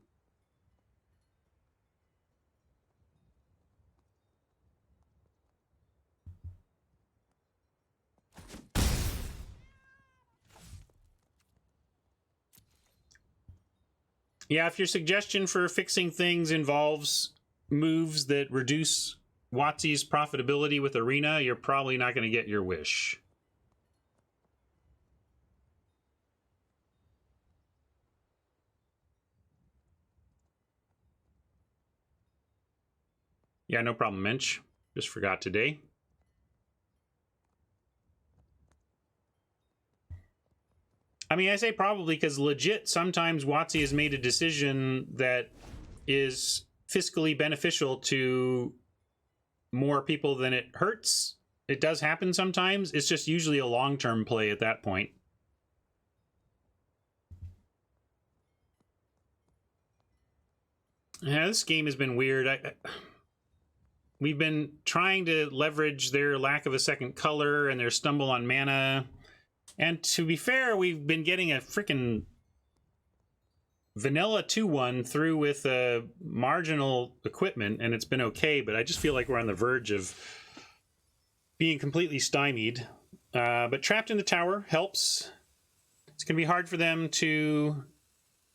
S1: Yeah, if your suggestion for fixing things involves moves that reduce WotC's profitability with Arena, you're probably not going to get your wish. Yeah, no problem, Mensch. Just forgot today. I mean, I say probably because legit, sometimes WotC has made a decision that is fiscally beneficial to more people than it hurts. It does happen sometimes. It's just usually a long-term play at that point. Yeah, this game has been weird. We've been trying to leverage their lack of a second color and their stumble on mana. And to be fair, we've been getting a freaking vanilla 2-1 through with marginal equipment, and it's been okay, but I just feel like we're on the verge of being completely stymied. But trapped in the tower helps. It's going to be hard for them to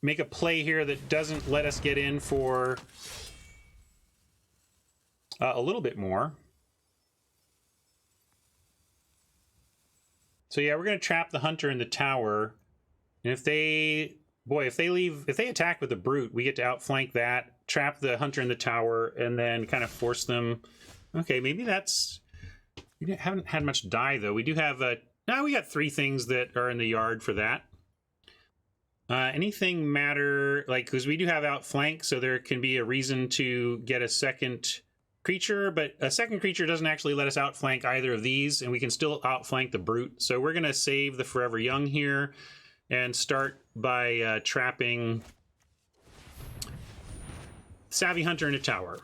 S1: make a play here that doesn't let us get in for a little bit more. So yeah, we're going to trap the hunter in the tower. And if they attack with the brute, we get to outflank that, trap the hunter in the tower, and then kind of force them. Okay, maybe that's... We haven't had much die, though. We do have now we got 3 things that are in the yard for that. Anything matter, like, because we do have outflank, so there can be a reason to get a second creature, but a second creature doesn't actually let us outflank either of these, and we can still outflank the brute. So we're going to save the Forever Young here and start by trapping Savvy Hunter in a tower.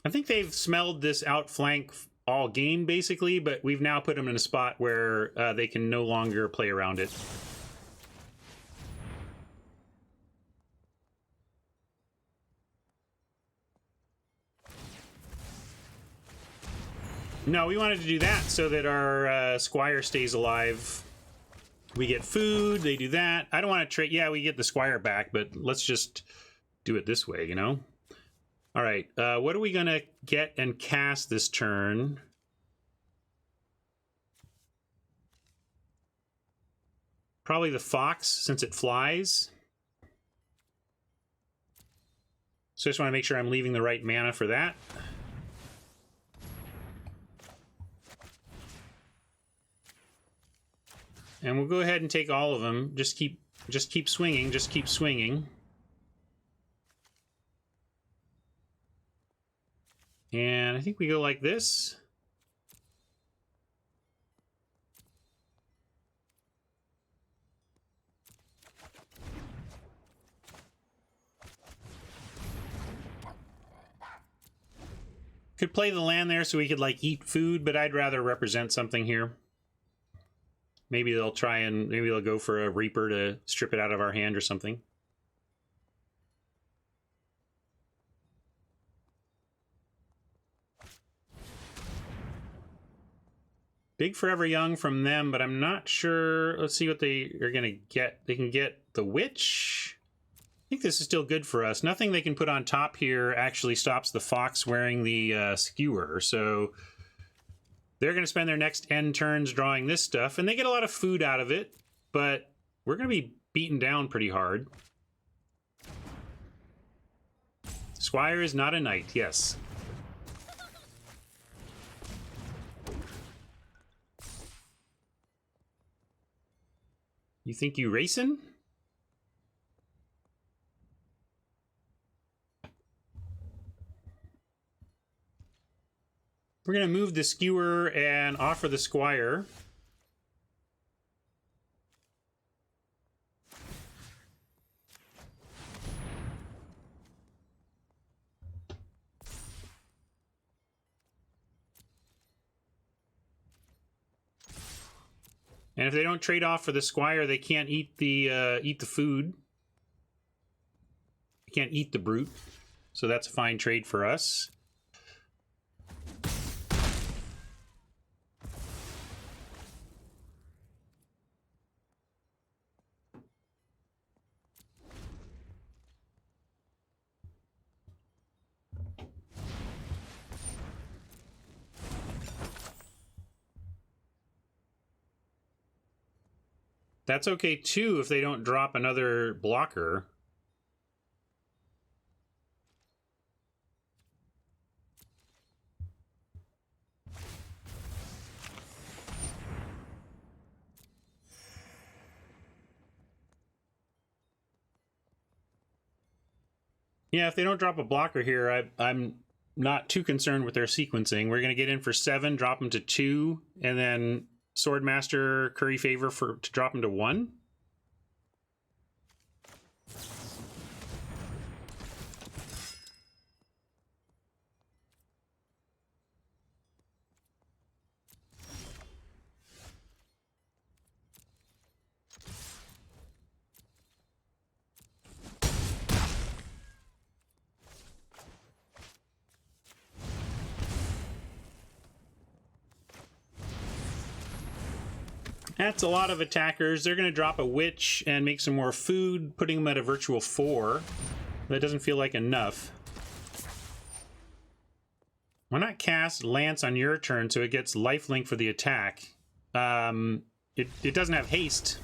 S1: I think they've smelled this outflank all game, basically, but we've now put them in a spot where they can no longer play around it. No, we wanted to do that so that our Squire stays alive. We get food, they do that. I don't want to trade... Yeah, we get the Squire back, but let's just do it this way, you know? All right, what are we going to get and cast this turn? Probably the Fox, since it flies. So I just want to make sure I'm leaving the right mana for that. And we'll go ahead and take all of them. Just keep swinging, just keep swinging. And I think we go like this. Could play the land there so we could, like, eat food, but I'd rather represent something here. Maybe they'll go for a Reaper to strip it out of our hand or something. Big Forever Young from them, but I'm not sure. Let's see what they are going to get. They can get the Witch. I think this is still good for us. Nothing they can put on top here actually stops the Fox wearing the Skewer. So they're going to spend their next end turns drawing this stuff, and they get a lot of food out of it, but we're going to be beaten down pretty hard. Squire is not a knight, yes. You think you racing? We're going to move the Skewer and offer the Squire. And if they don't trade off for the Squire, they can't eat the food. They can't eat the brute. So that's a fine trade for us. That's okay, too, if they don't drop another blocker. Yeah, if they don't drop a blocker here, I'm not too concerned with their sequencing. We're going to get in for 7, drop them to 2, and then Swordmaster Curry Favor to drop them to 1. That's a lot of attackers. They're going to drop a Witch and make some more food, putting them at a virtual 4. That doesn't feel like enough. Why not cast Lance on your turn so it gets lifelink for the attack? It doesn't have haste.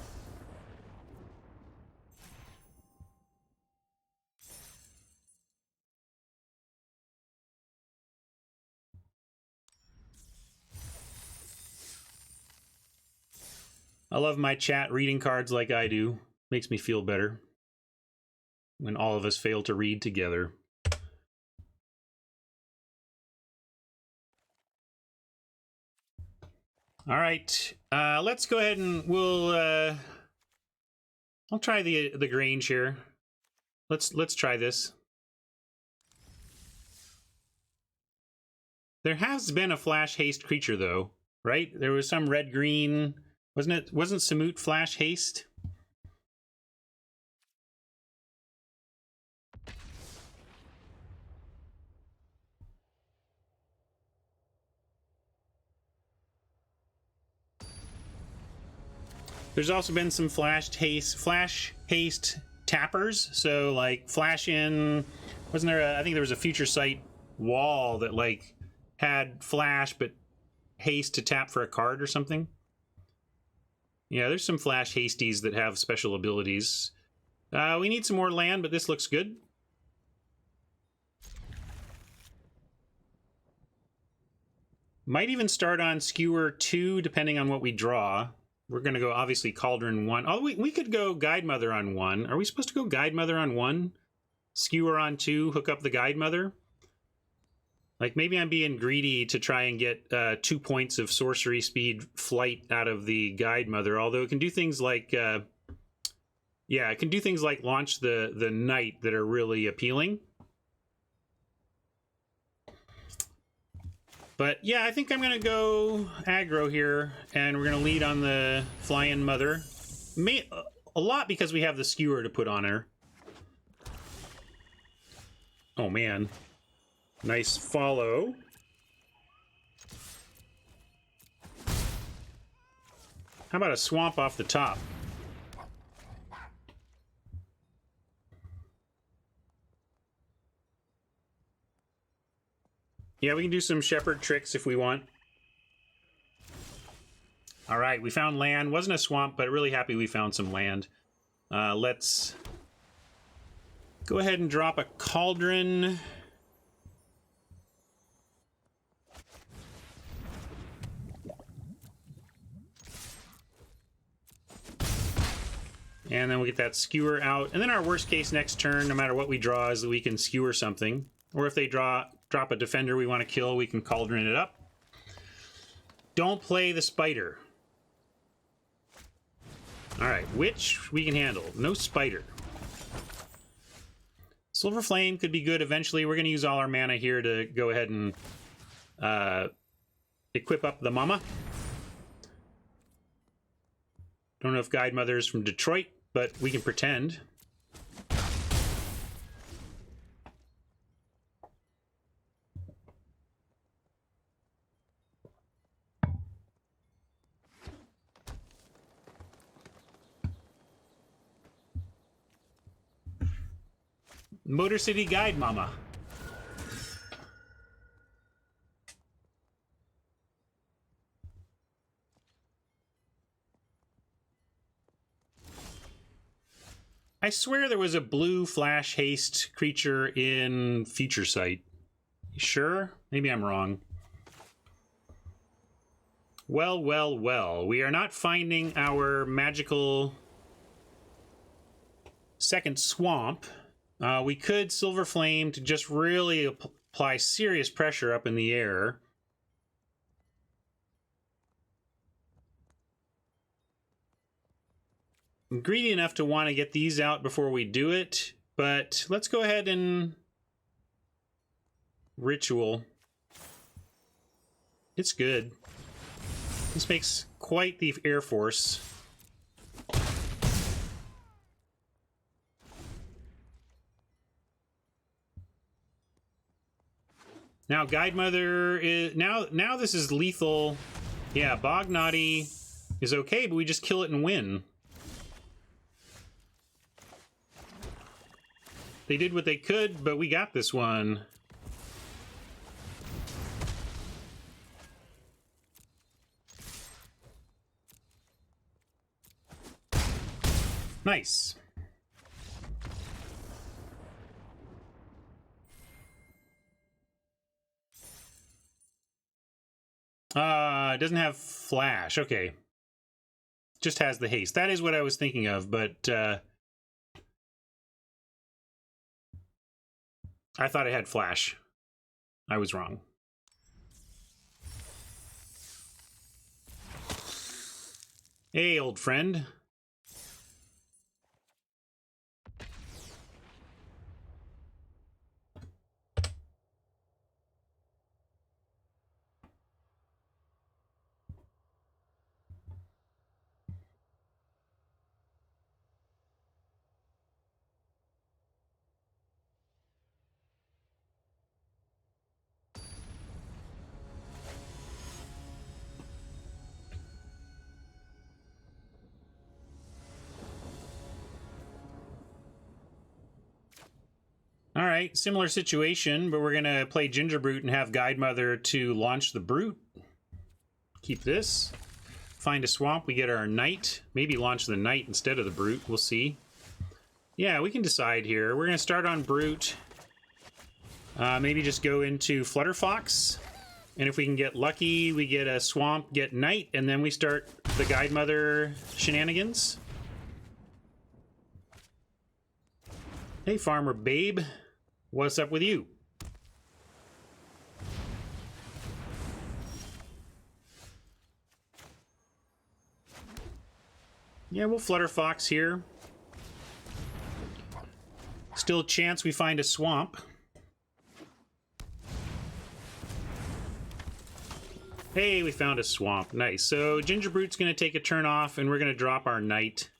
S1: I love my chat reading cards like I do. Makes me feel better when all of us fail to read together. All right, let's go ahead and I'll try the Grange here. Let's try this. There has been a flash haste creature though, right? There was some red-green. Wasn't Samut flash haste? There's also been some flash haste tappers. So like flash in, wasn't there I think there was a Future Sight wall that like had flash but haste to tap for a card or something. Yeah, there's some flash hasties that have special abilities. We need some more land, but this looks good. Might even start on Skewer 2, depending on what we draw. We're going to go, obviously, Cauldron 1. Oh, we could go Guide Mother on 1. Are we supposed to go Guide Mother on 1? Skewer on 2, hook up the Guide Mother? Like, maybe I'm being greedy to try and get 2 points of sorcery speed flight out of the Guide Mother, although it can do things like... yeah, it can do things like launch the Knight that are really appealing. But yeah, I think I'm going to go aggro here, and we're going to lead on the Flying Mother. A lot because we have the Skewer to put on her. Oh man. Nice follow. How about a swamp off the top? Yeah, we can do some shepherd tricks if we want. All right, we found land. Wasn't a swamp, but really happy we found some land. Let's go ahead and drop a Cauldron. And then we'll get that Skewer out. And then our worst case next turn, no matter what we draw, is that we can Skewer something. Or if they drop a defender we want to kill, we can Cauldron it up. Don't play the Spider. Alright, Witch we can handle. No Spider. Silver Flame could be good eventually. We're going to use all our mana here to go ahead and equip up the Mama. Don't know if Guide Mother is from Detroit, but we can pretend. Motor City Guide Mama. I swear there was a blue flash haste creature in Future Sight. You sure? Maybe I'm wrong. Well, well, well. We are not finding our magical second swamp. We could Silver Flame to just really apply serious pressure up in the air. I'm greedy enough to want to get these out before we do it, but let's go ahead and Ritual. It's good. This makes quite the Air Force. Now Guide Mother is now this is lethal. Yeah, Bog Naughty is okay, but we just kill it and win. They did what they could, but we got this one. Nice. It doesn't have flash. Okay. Just has the haste. That is what I was thinking of, but I thought it had flash. I was wrong. Hey, old friend. All right, similar situation, but we're going to play Ginger Brute and have Guide Mother to launch the Brute. Keep this. Find a swamp, we get our Knight. Maybe launch the Knight instead of the Brute, we'll see. Yeah, we can decide here. We're going to start on Brute. Maybe just go into Flutterfox. And if we can get lucky, we get a swamp, get Knight, and then we start the Guide Mother shenanigans. Hey, Farmer Babe. What's up with you? Yeah, we'll Flutterfox here. Still a chance we find a swamp. Hey, we found a swamp. Nice. So Ginger Brute's going to take a turn off, and we're going to drop our Knight.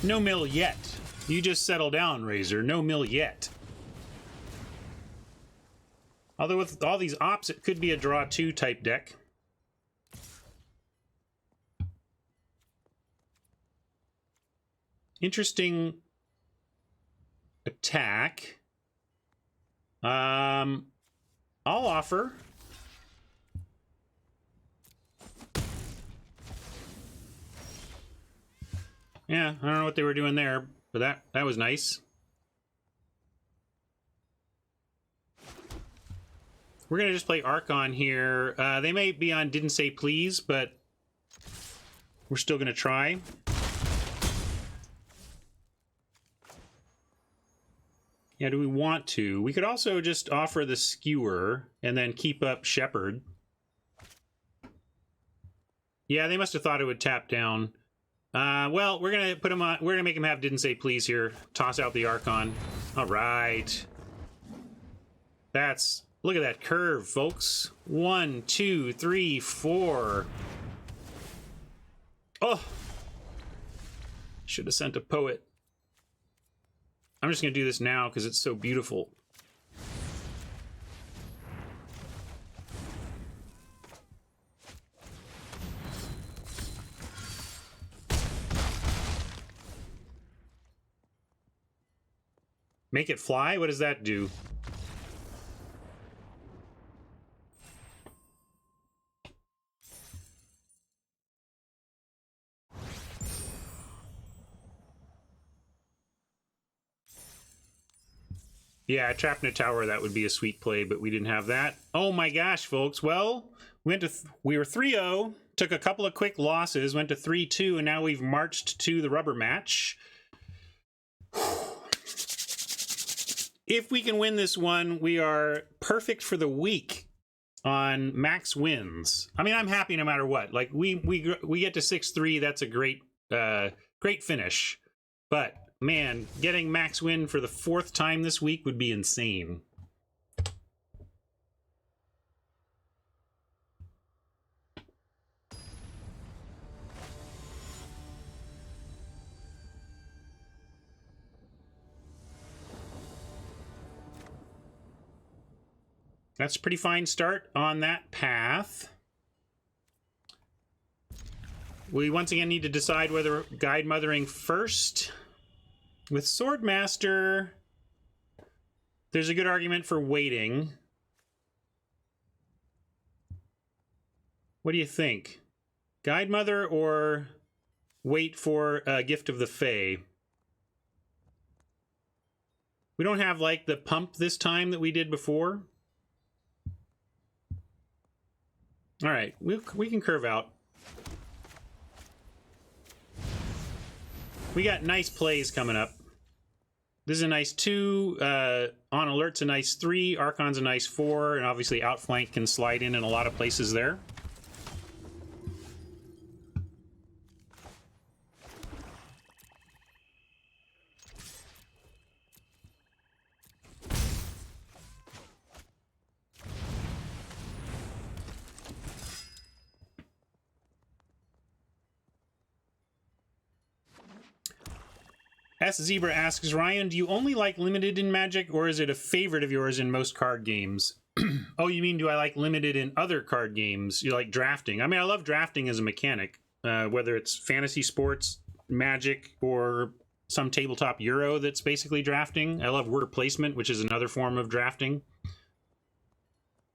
S1: No mill yet. You just settle down, Razor. No mill yet. Although with all these ops, it could be a draw 2 type deck. Interesting attack. I'll offer. Yeah, I don't know what they were doing there, but that was nice. We're going to just play Archon here. They may be on Didn't Say Please, but we're still going to try. Yeah, do we want to? We could also just offer the Skewer and then keep up Shepherd. Yeah, they must have thought it would tap down. Well, we're gonna put him on. We're gonna make him have Didn't Say Please here. Toss out the Archon. All right. That's, look at that curve, folks. 1, 2, 3, 4. Oh, should have sent a poet. I'm just gonna do this now because it's so beautiful. Make it fly? What does that do? Yeah, trapped in a tower, that would be a sweet play, but we didn't have that. Oh my gosh, folks. Well, we were 3-0 took a couple of quick losses, went to 3-2, and now we've marched to the rubber match. If we can win this one, we are perfect for the week on max wins. I mean, I'm happy no matter what. Like we get to 6-3, that's a great finish. But man, getting max win for the 4th time this week would be insane. That's a pretty fine start on that path. We once again need to decide whether guide mothering first. With Swordmaster, there's a good argument for waiting. What do you think? Guide Mother or wait for a Gift of the Fae? We don't have like the pump this time that we did before. All right, we can curve out. We got nice plays coming up. This is a nice 2, on alert's a nice 3, Archon's a nice 4, and obviously outflank can slide in a lot of places there. S Zebra asks, Ryan, do you only like limited in Magic, or is it a favorite of yours in most card games? Oh, you mean do I like limited in other card games? You like drafting? I mean, I love drafting as a mechanic, whether it's fantasy sports, Magic, or some tabletop Euro that's basically drafting. I love word placement, which is another form of drafting.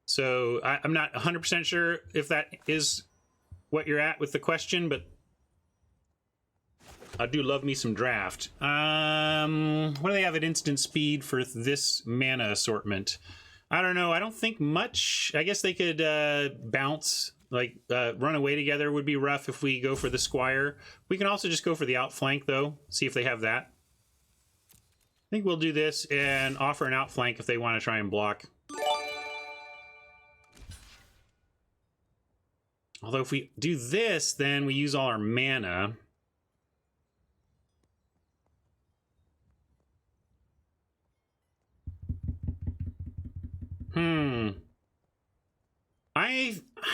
S1: So I'm not 100% sure if that is what you're at with the question, but I do love me some draft. What do they have at instant speed for this mana assortment? I don't know. I don't think much. I guess they could bounce, like run away together would be rough if we go for the Squire. We can also just go for the outflank, though. See if they have that. I think we'll do this and offer an outflank if they want to try and block. Although if we do this, then we use all our mana.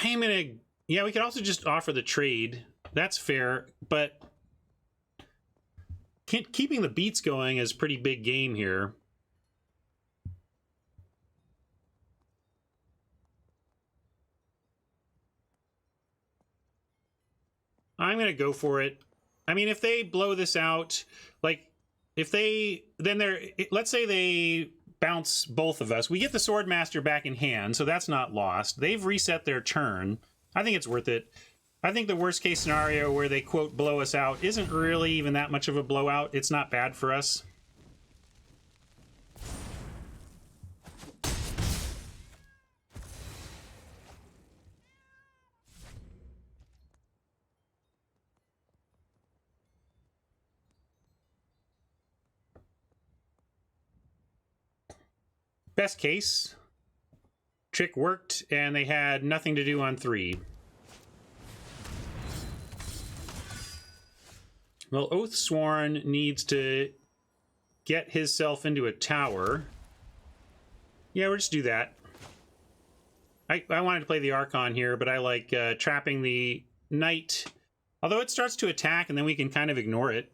S1: I'm gonna... Yeah, we could also just offer the trade. That's fair, but... keeping the beats going is a pretty big game here. I'm gonna go for it. I mean, if they blow this out, like, if they... Then they're... Let's say they bounce both of us. We get the Swordmaster back in hand, so that's not lost. They've reset their turn. I think it's worth it. I think the worst case scenario where they, quote, blow us out isn't really even that much of a blowout. It's not bad for us. Best case, trick worked, and they had nothing to do on 3. Well, Oathsworn needs to get himself into a tower. Yeah, we'll just do that. I wanted to play the Archon here, but I like trapping the Knight. Although it starts to attack, and then we can kind of ignore it.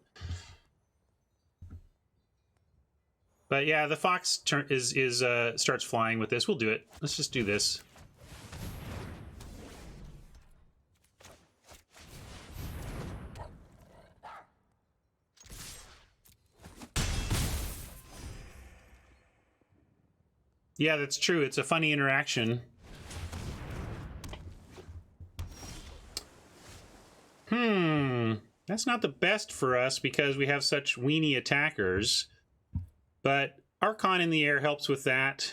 S1: But yeah, the Fox starts flying with this. We'll do it. Let's just do this. Yeah, that's true. It's a funny interaction. That's not the best for us because we have such weenie attackers. But Archon in the air helps with that.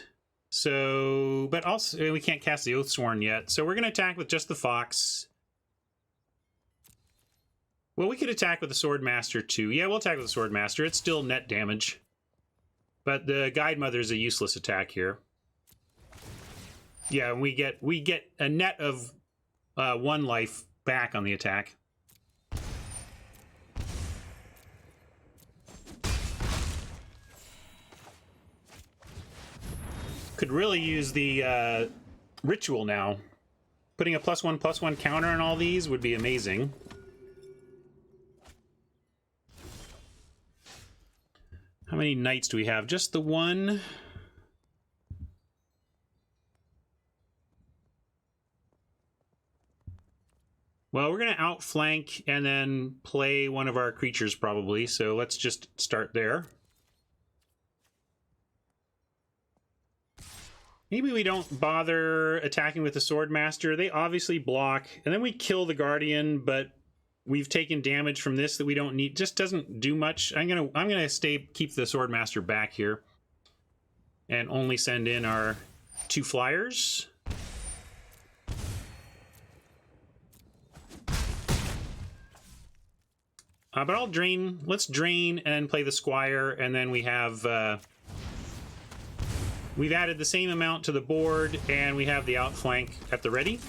S1: So, but also we can't cast the Oathsworn yet. So we're going to attack with just the Fox. Well, we could attack with the Swordmaster too. Yeah, we'll attack with the Swordmaster. It's still net damage. But the Guide Mother is a useless attack here. Yeah, we get a net of 1 life back on the attack. Could really use the ritual now. Putting a +1/+1 counter on all these would be amazing. How many knights do we have? Just the one. Well, we're going to outflank and then play one of our creatures probably, so let's just start there. Maybe we don't bother attacking with the Swordmaster. They obviously block, and then we kill the Guardian, but we've taken damage from this that we don't need. Just doesn't do much. I'm gonna keep the Swordmaster back here, and only send in our 2 flyers. But I'll drain. Let's drain and play the Squire, and then we have. We've added the same amount to the board, and we have the outflank at the ready.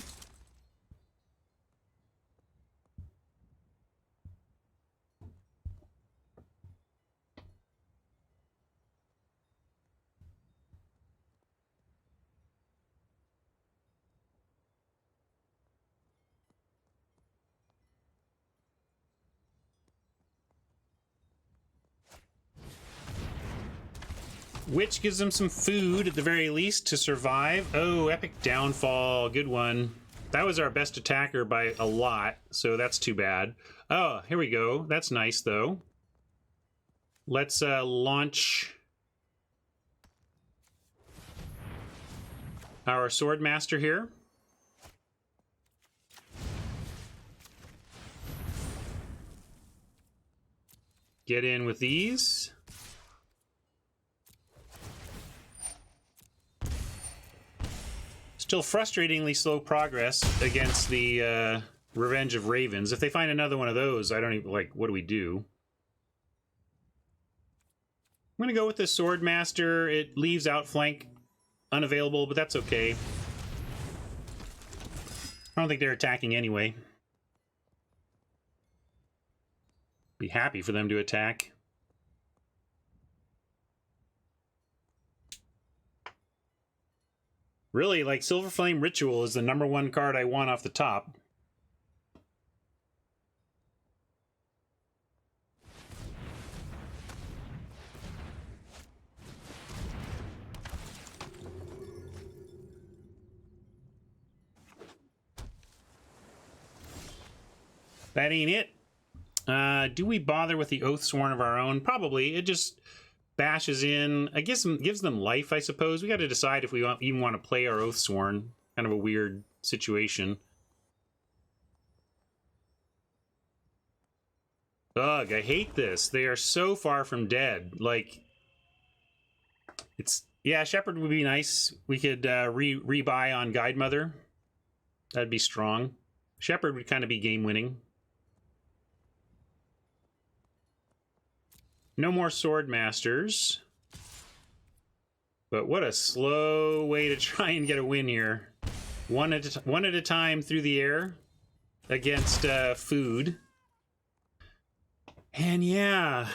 S1: Which gives them some food at the very least to survive. Oh, Epic Downfall. Good one. That was our best attacker by a lot, so that's too bad. Oh, here we go. That's nice, though. Let's launch our Swordmaster here. Get in with these. Still frustratingly slow progress against the Revenge of Ravens. If they find another one of those, I don't even, like, what do we do? I'm going to go with the Swordmaster. It leaves Outflank unavailable, but that's okay. I don't think they're attacking anyway. Be happy for them to attack. Really, like, Silver Flame Ritual is the #1 card I want off the top. That ain't it. Do we bother with the Oathsworn of our own? Probably. It just bashes in. I guess gives them life, I suppose. We got to decide if we even want to play our Oathsworn. Kind of a weird situation. Ugh, I hate this. They are so far from dead. Like, it's... Yeah, Shepherd would be nice. We could rebuy on Guide Mother. That'd be strong. Shepherd would kind of be game-winning. No more Sword Masters. But what a slow way to try and get a win here. One at a time through the air against food. And yeah.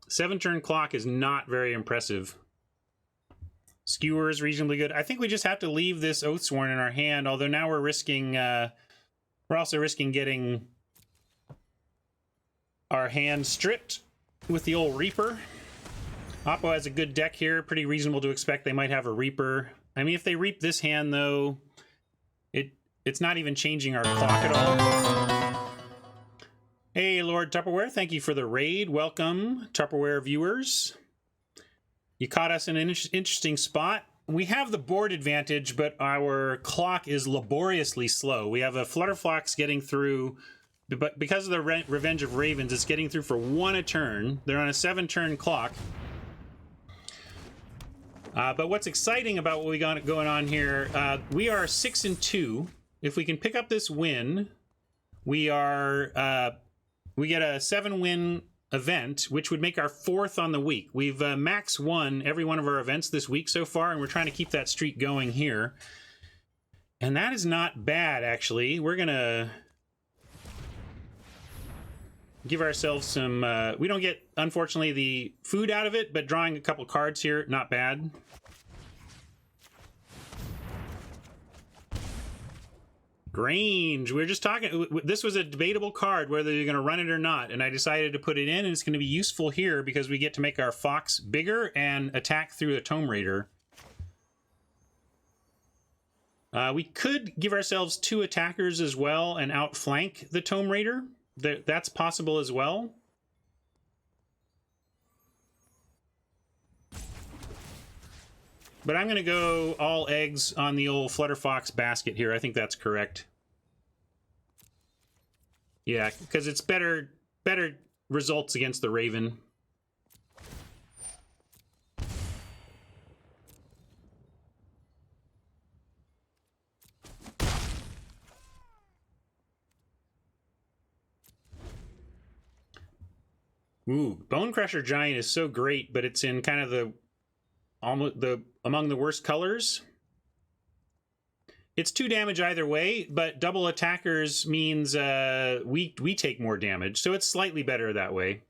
S1: Seven-turn clock is not very impressive. Skewer is reasonably good. I think we just have to leave this Oathsworn in our hand, although now we're risking... we're also risking getting our hand stripped with the old Reaper. Oppo has a good deck here. Pretty reasonable to expect they might have a Reaper. I mean, if they reap this hand, though, it's not even changing our clock at all. Hey, Lord Tupperware, thank you for the raid. Welcome, Tupperware viewers. You caught us in an interesting spot. We have the board advantage, but our clock is laboriously slow. We have a Flutterfox getting through, but because of the Revenge of Ravens, it's getting through for 1 a turn. They're on a 7-turn clock. But what's exciting about what we got going on here, we are 6-2. If we can pick up this win, we get a 7-win event, which would make our 4th on the week. We've max won every one of our events this week so far, and we're trying to keep that streak going here. And that is not bad, actually. We're gonna give ourselves some... we don't get, unfortunately, the food out of it, but drawing a couple cards here, not bad. Grange. We were just talking... This was a debatable card, whether you're going to run it or not, and I decided to put it in, and it's going to be useful here because we get to make our Fox bigger and attack through the Tome Raider. We could give ourselves 2 attackers as well and outflank the Tome Raider. That's possible as well. But I'm going to go all eggs on the old Flutterfox basket here. I think that's correct. Yeah, because it's better results against the Raven. Ooh, Bone Crusher Giant is so great, but it's in kind of among the worst colors. It's 2 damage either way, but double attackers means we take more damage, so it's slightly better that way.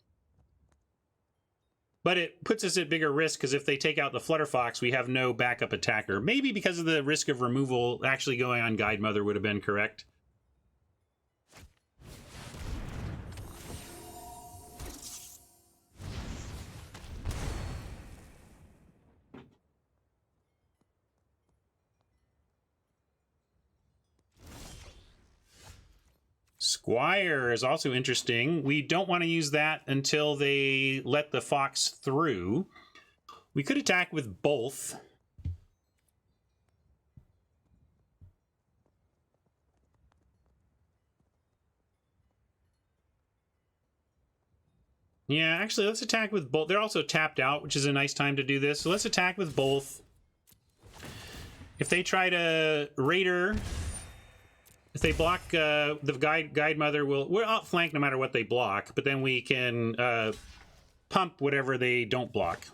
S1: But it puts us at bigger risk because if they take out the Flutterfox, we have no backup attacker. Maybe because of the risk of removal, actually going on Guide Mother would have been correct. Squire is also interesting. We don't want to use that until they let the Fox through. We could attack with both. Yeah, actually, let's attack with both. They're also tapped out, which is a nice time to do this. So let's attack with both. If they try to Raider... If they block the Guide Mother, we're outflanked no matter what they block, but then we can pump whatever they don't block.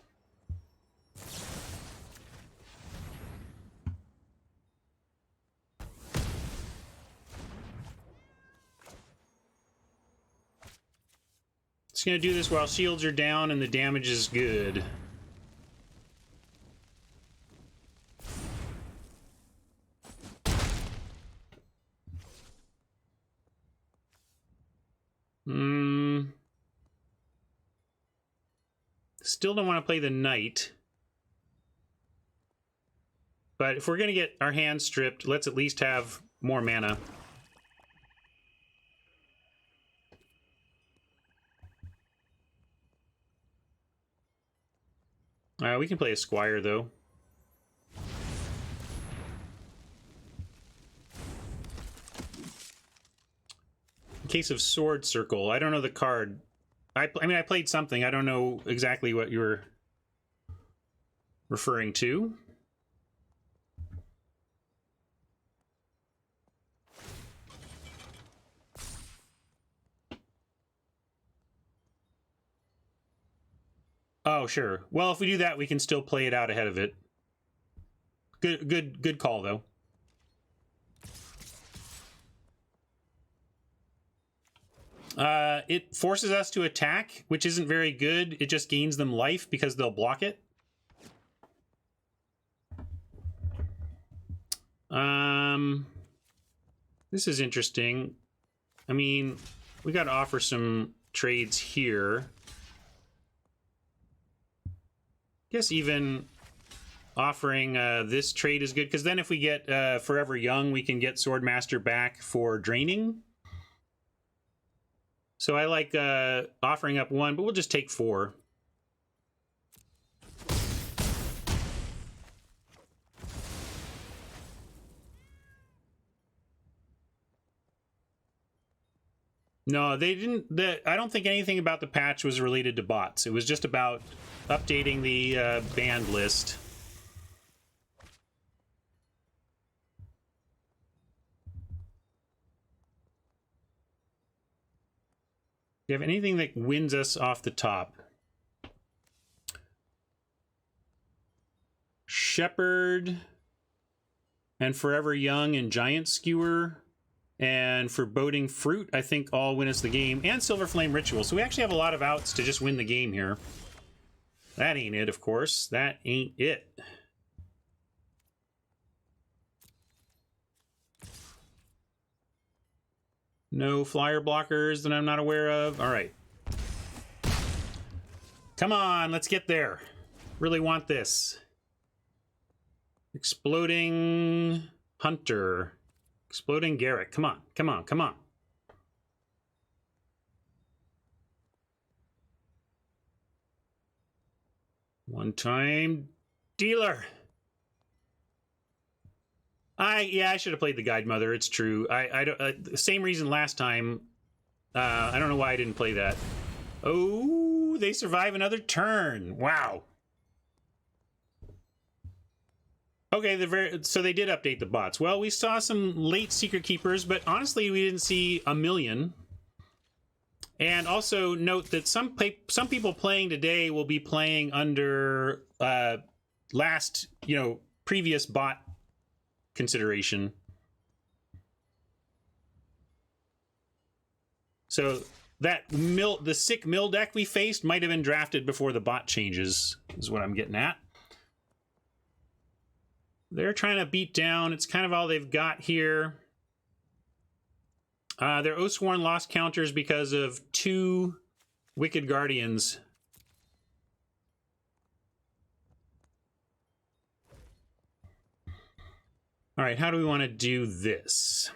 S1: It's going to do this while shields are down and the damage is good. Still don't want to play the Knight. But if we're going to get our hands stripped, let's at least have more mana. We can play a Squire, though. In case of Sword Circle, I don't know the card. I mean, I played something. I don't know exactly what you were referring to. Oh, sure. Well, if we do that, we can still play it out ahead of it. Good call, though. It forces us to attack, which isn't very good. It just gains them life because they'll block it. This is interesting. I mean, we got to offer some trades here. Guess even offering this trade is good, because then if we get Forever Young, we can get Swordmaster back for draining. So I like offering up 1, but we'll just take 4. No, they didn't. I don't think anything about the patch was related to bots. It was just about updating the banned list. Do you have anything that wins us off the top? Shepherd and Forever Young and Giant Skewer and Foreboding Fruit, I think, all win us the game, and Silver Flame Ritual. So we actually have a lot of outs to just win the game here. That ain't it, of course. That ain't it. No flyer blockers that I'm not aware of. All right. Come on, let's get there. Really want this. Exploding Hunter. Exploding Garrett. Come on, come on, come on. One-time dealer. Yeah, I should have played the Guide Mother. It's true. I don't. Same reason last time. I don't know why I didn't play that. Oh, they survive another turn. Wow. Okay, so they did update the bots. Well, we saw some late Secret Keepers, but honestly, we didn't see a million. And also note that some people playing today will be playing under previous bot consideration. So that the sick mill deck we faced might have been drafted before the bot changes, is what I'm getting at. They're trying to beat down. It's kind of all they've got here. They're Oathsworn lost counters because of 2 Wicked Guardians. All right, how do we want to do this?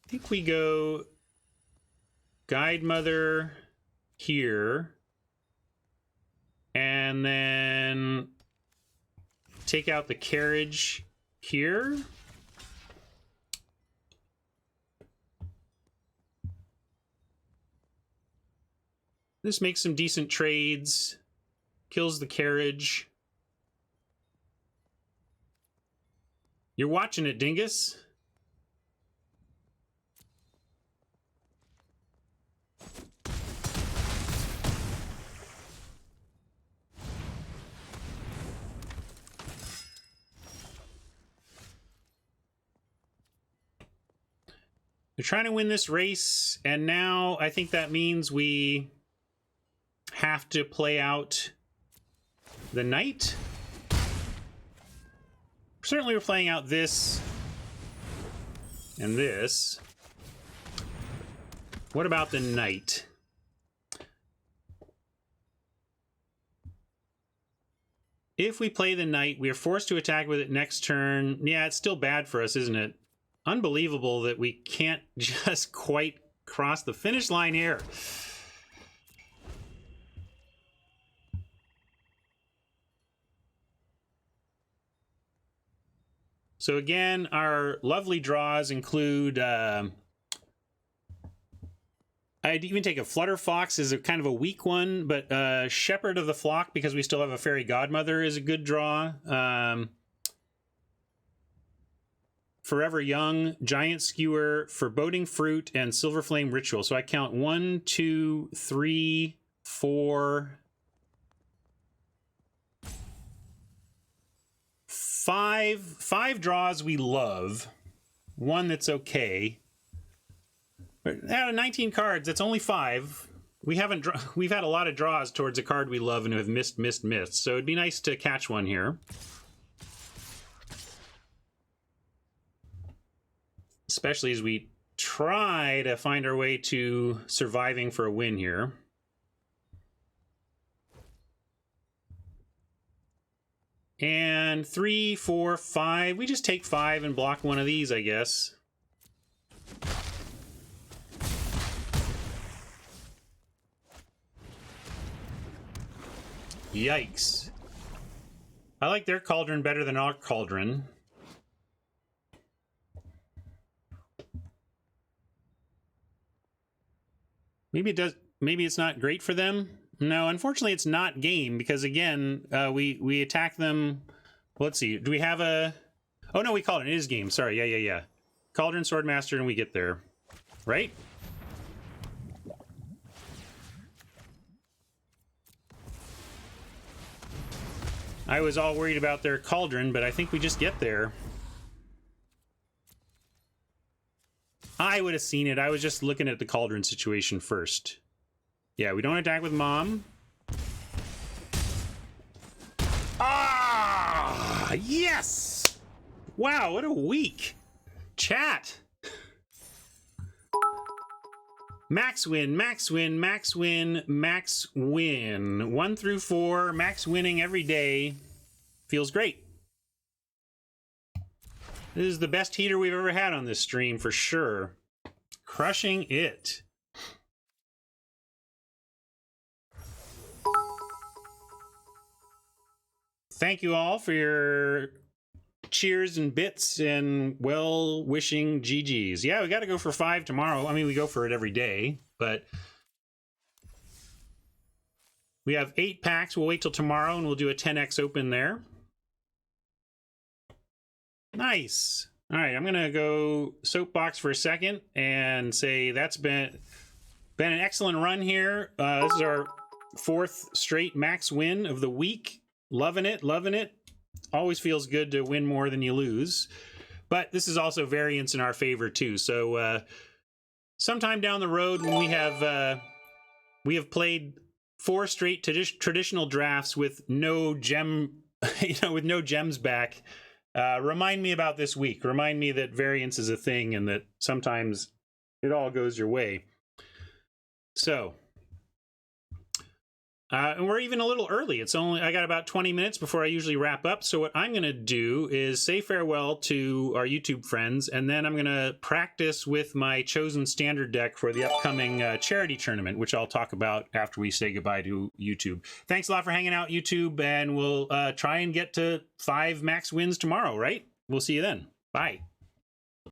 S1: I think we go Guide Mother here. And then take out the carriage here. This makes some decent trades. Kills the carriage. You're watching it, Dingus. They're trying to win this race, and now I think that means we have to play out the knight. Certainly we're playing out this and this. What about the knight? If we play the knight, we are forced to attack with it next turn. Yeah, it's still bad for us, isn't it? Unbelievable that we can't just quite cross the finish line here. So again, our lovely draws include, I'd even take a Flutter Fox as a kind of a weak one, but Shepherd of the Flock, because we still have a Fairy Godmother, is a good draw. Forever Young, Giant Skewer, Foreboding Fruit, and Silver Flame Ritual. So I count 1, 2, 3, 4, 5 draws we love. One that's okay. But out of 19 cards, that's only 5. We've had a lot of draws towards a card we love and have missed. So it'd be nice to catch one here. Especially as we try to find our way to surviving for a win here. And 3, 4, 5. We just take 5 and block one of these, I guess. Yikes. I like their cauldron better than our cauldron. Maybe it does. Maybe it's not great for them. No, unfortunately, it's not game because again, we attack them. Let's see. Do we have a? Oh no, we called it. It is game. Sorry. Yeah. Cauldron Swordmaster, and we get there, right? I was all worried about their cauldron, but I think we just get there. I would have seen it. I was just looking at the cauldron situation first. Yeah, we don't attack with Mom. Ah, yes! Wow, what a week. Chat. Max win, max win, max win, max win. 1 through 4, max winning every day. Feels great. This is the best heater we've ever had on this stream for sure. Crushing it. Thank you all for your cheers and bits and well-wishing GGs. Yeah, we got to go for 5 tomorrow. I mean, we go for it every day, but we have 8 packs. We'll wait till tomorrow and we'll do a 10x open there. Nice. All right, I'm going to go soapbox for a second and say that's been an excellent run here. This is our 4th straight max win of the week. Loving it, loving it. Always feels good to win more than you lose. But this is also variance in our favor too. So sometime down the road when we have played 4 straight traditional drafts with no gem, with no gems back, remind me about this week. Remind me that variance is a thing and that sometimes it all goes your way. So and we're even a little early. I got about 20 minutes before I usually wrap up. So what I'm going to do is say farewell to our YouTube friends, and then I'm going to practice with my chosen standard deck for the upcoming charity tournament, which I'll talk about after we say goodbye to YouTube. Thanks a lot for hanging out, YouTube, and we'll try and get to 5 max wins tomorrow, right? We'll see you then. Bye.